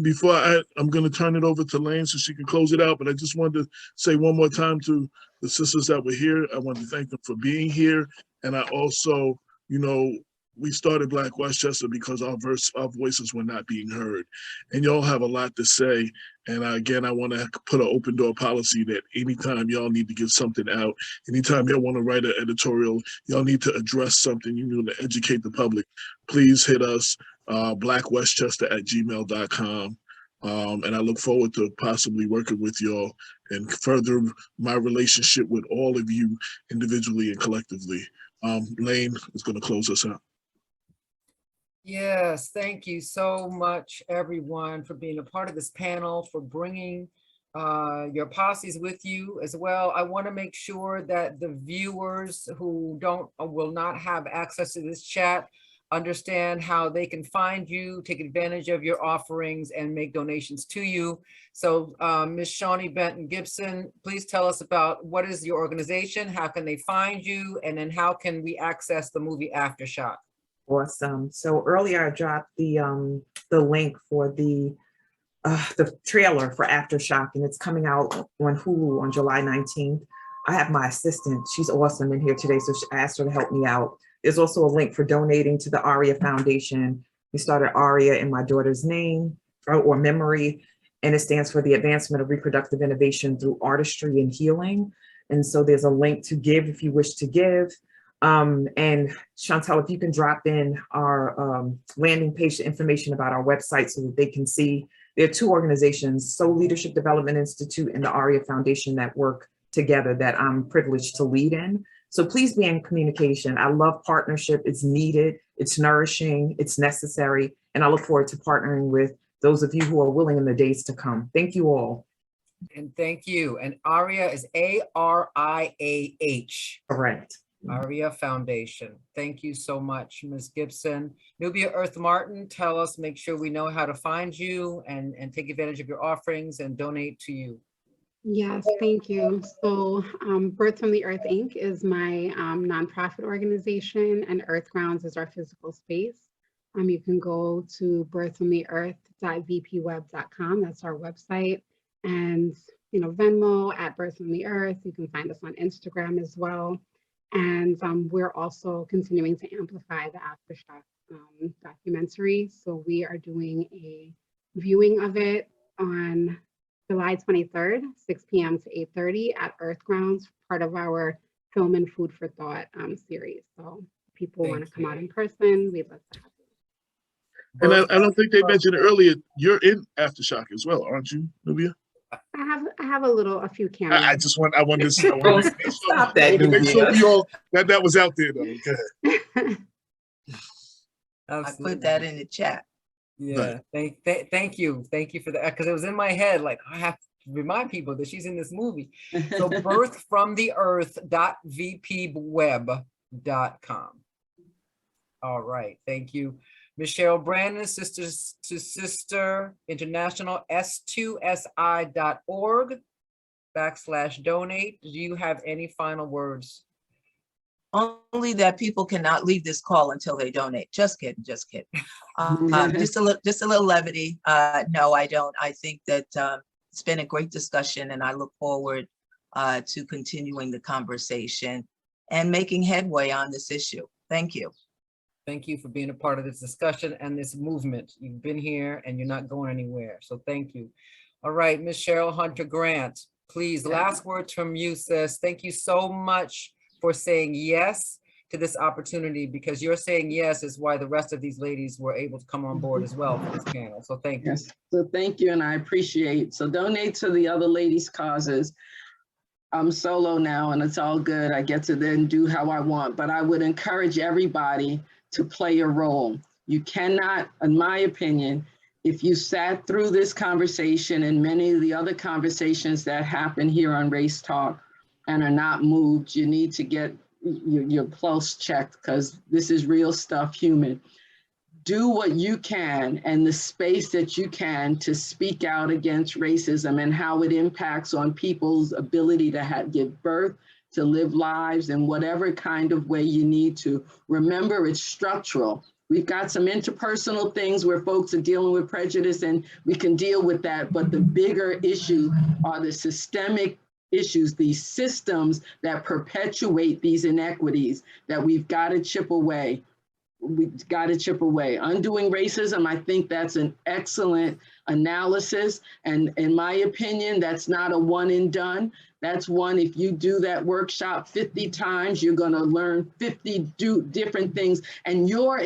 Before I'm going to turn it over to Lane so she can close it out, but I just wanted to say one more time to the sisters that were here, I want to thank them for being here. And I also, you know, we started Black Westchester because our voices were not being heard. And y'all have a lot to say. And again, I want to put an open door policy that anytime y'all need to give something out, anytime y'all want to write an editorial, y'all need to address something, you know, to educate the public, please hit us, blackwestchester@gmail.com. And I look forward to possibly working with y'all and further my relationship with all of you individually and collectively. Lane is going to close us out. Yes, thank you so much, everyone, for being a part of this panel, for bringing your policies with you as well. I want to make sure that the viewers who will not have access to this chat understand how they can find you, take advantage of your offerings, and make donations to you. So Ms. Shawnee Benton Gibson, please tell us about what is your organization, how can they find you, and then how can we access the movie Aftershock? Awesome. So earlier I dropped the link for the trailer for Aftershock, and it's coming out on Hulu on July 19th. I have my assistant, she's awesome, in here today, so I asked her to help me out. There's also a link for donating to the ARIA Foundation. We started ARIA in my daughter's name or memory, and it stands for the Advancement of Reproductive Innovation Through Artistry and Healing. And so there's a link to give if you wish to give. And Chantel, if you can drop in our landing page information about our website so that they can see. There are two organizations, Soul Leadership Development Institute and the ARIA Foundation, that work together that I'm privileged to lead in. So please be in communication. I love partnership. It's needed, it's nourishing, it's necessary. And I look forward to partnering with those of you who are willing in the days to come. Thank you all. And thank you. And ARIA is A-R-I-A-H. Correct. ARIA Foundation. Thank you so much, Ms. Gibson. Nubia Earth Martin, tell us, make sure we know how to find you and take advantage of your offerings and donate to you. Yes, thank you. So Birth from the Earth, Inc. is my nonprofit organization, and Earth Grounds is our physical space. You can go to birthfromtheearth.vpweb.com. That's our website. And, you know, Venmo at Birth from the Earth. You can find us on Instagram as well. And we're also continuing to amplify the Aftershock documentary. So we are doing a viewing of it on July 23rd, 6 p.m. to 8:30 at Earth Grounds, part of our Film and Food for Thought series. So if people want to come out in person, we'd love to have you. And I don't think they mentioned earlier, you're in Aftershock as well, aren't you, Nubia? I have a few cameras. I wanted to stop that. Make sure we all that was out there though. Okay. I put that in the chat. Yeah, thank you for that, because it was in my head, like I have to remind people that she's in this movie. So birthfromtheearth.vpweb.com. All right, thank you. Ms. Cheryl Brannan, Sisters to Sister International, s2si.org/donate. Do you have any final words? Only that people cannot leave this call until they donate. Just kidding, just kidding. Just a little levity. No, I don't. I think that it's been a great discussion, and I look forward to continuing the conversation and making headway on this issue. Thank you. Thank you for being a part of this discussion and this movement. You've been here and you're not going anywhere. So thank you. All right, Ms. Cheryl Hunter Grant, please, last words from you, sis. Thank you so much for saying yes to this opportunity, because you're saying yes is why the rest of these ladies were able to come on board as well for this panel. So thank you. Yes. So thank you, and I appreciate. So donate to the other ladies' causes. I'm solo now and it's all good. I get to then do how I want, but I would encourage everybody to play a role. You cannot, in my opinion, if you sat through this conversation and many of the other conversations that happen here on Race Talk and are not moved, you need to get your pulse checked, because this is real stuff, human. Do what you can and the space that you can to speak out against racism and how it impacts on people's ability to give birth, to live lives in whatever kind of way you need to. Remember, it's structural. We've got some interpersonal things where folks are dealing with prejudice and we can deal with that, but the bigger issue are the systemic issues, these systems that perpetuate these inequities that we've got to chip away. We've got to chip away. Undoing racism, I think that's an excellent analysis. And in my opinion, that's not a one and done. That's one, if you do that workshop 50 times, you're going to learn 50 different things. And who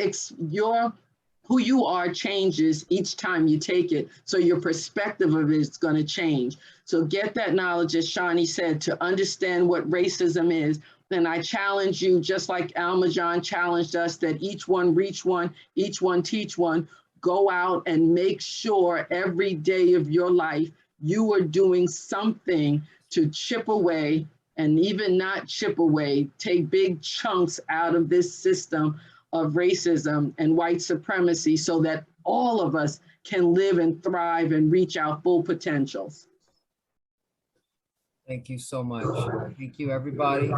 you are changes each time you take it. So your perspective of it is going to change. So get that knowledge, as Shani said, to understand what racism is. Then I challenge you, just like Alma John challenged us, that each one reach one, each one teach one. Go out and make sure every day of your life you are doing something to chip away, and even not chip away, take big chunks out of this system of racism and white supremacy so that all of us can live and thrive and reach our full potentials. Thank you so much. Thank you, everybody.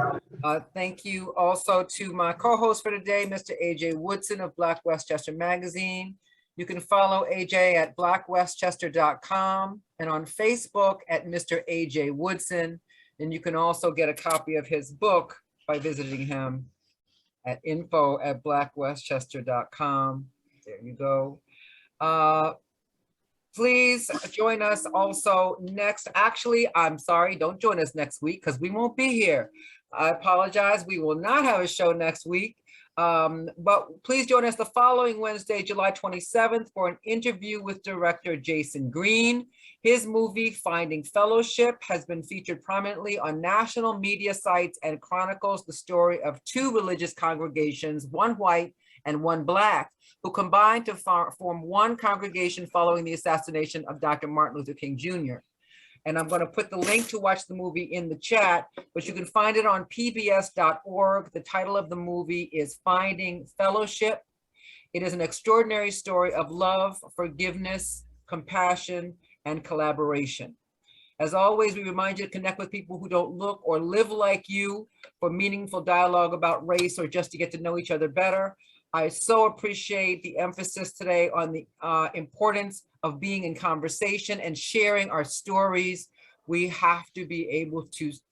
Thank you also to my co-host for today, Mr. AJ Woodson of Black Westchester Magazine. You can follow AJ at blackwestchester.com and on Facebook at Mr. AJ Woodson. And you can also get a copy of his book by visiting him at info@blackwestchester.com. There you go. Please join us also next. Actually, I'm sorry, don't join us next week because we won't be here. I apologize. We will not have a show next week. But please join us the following Wednesday, July 27th, for an interview with director Jason Green. His movie, Finding Fellowship, has been featured prominently on national media sites and chronicles the story of two religious congregations, one white and one Black, who combined to form one congregation following the assassination of Dr. Martin Luther King Jr. And I'm going to put the link to watch the movie in the chat, but you can find it on pbs.org. The title of the movie is Finding Fellowship. It is an extraordinary story of love, forgiveness, compassion, and collaboration. As always, we remind you to connect with people who don't look or live like you for meaningful dialogue about race or just to get to know each other better. I so appreciate the emphasis today on the importance of being in conversation and sharing our stories. We have to be able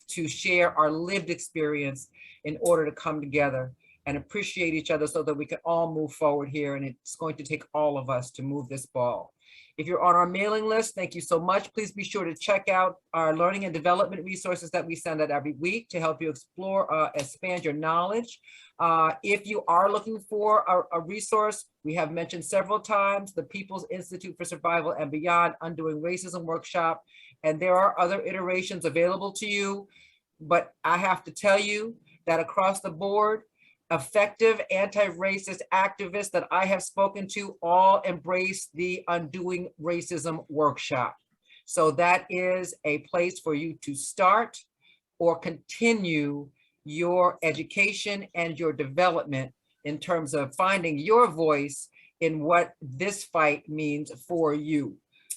to share our lived experience in order to come together and appreciate each other so that we can all move forward here. And it's going to take all of us to move this ball. If you're on our mailing list, thank you so much. Please be sure to check out our learning and development resources that we send out every week to help you explore, expand your knowledge. If you are looking for a resource, we have mentioned several times the People's Institute for Survival and Beyond Undoing Racism workshop, and there are other iterations available to you. But I have to tell you that across the board, effective anti-racist activists that I have spoken to all embrace the Undoing Racism workshop. So that is a place for you to start or continue your education and your development in terms of finding your voice in what this fight means for you.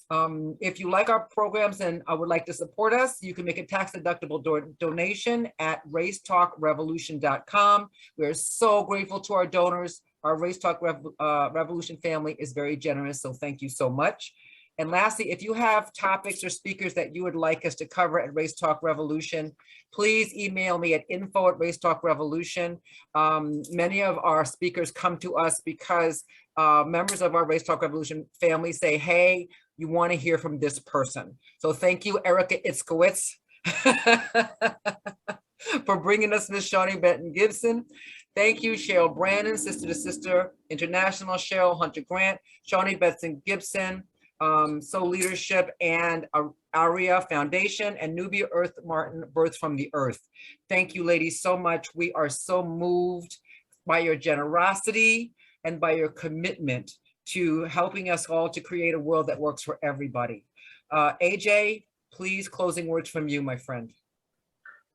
If you like our programs and would like to support us, you can make a tax-deductible donation at racetalkrevolution.com. We're so grateful to our donors. Our Race Talk Revolution family is very generous, so thank you so much. And lastly, if you have topics or speakers that you would like us to cover at Race Talk Revolution, please email me at info@racetalkrevolution. Many of our speakers come to us because members of our Race Talk Revolution family say, hey, you want to hear from this person. So thank you, Erica Itzkowitz, for bringing us Miss Shawnee Benton Gibson. Thank you, Cheryl Brannan, Sister to Sister International, Cheryl Hunter Grant, Shawnee Benton Gibson, Soul Leadership and ARIA Foundation, and Nubia Earth Martin, Birth from the Earth. Thank you, ladies, so much. We are so moved by your generosity and by your commitment to helping us all to create a world that works for everybody. AJ, please, closing words from you, my friend.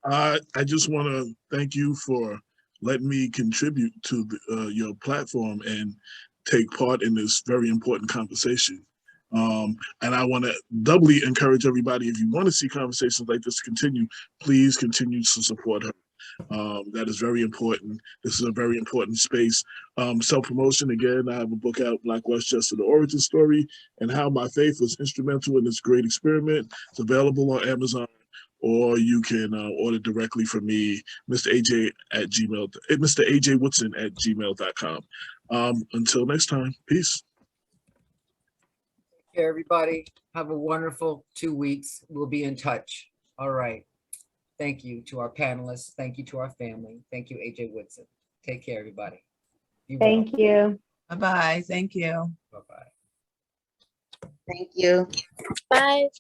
I just want to thank you for letting me contribute to your platform and take part in this very important conversation. And I want to doubly encourage everybody, if you want to see conversations like this continue, please continue to support her. That is very important. This is a very important space. Self-promotion, again, I have a book out, Black Westchester, The Origin Story, and How My Faith Was Instrumental in This Great Experiment. It's available on Amazon, or you can order directly from me, Mr. AJ Woodson at gmail.com. Until next time, peace. Take care, everybody. Have a wonderful 2 weeks. We'll be in touch. All right. Thank you to our panelists. Thank you to our family. Thank you, AJ Woodson. Take care, everybody. Thank you. Bye-bye. Thank you. Bye-bye. Thank you. Bye.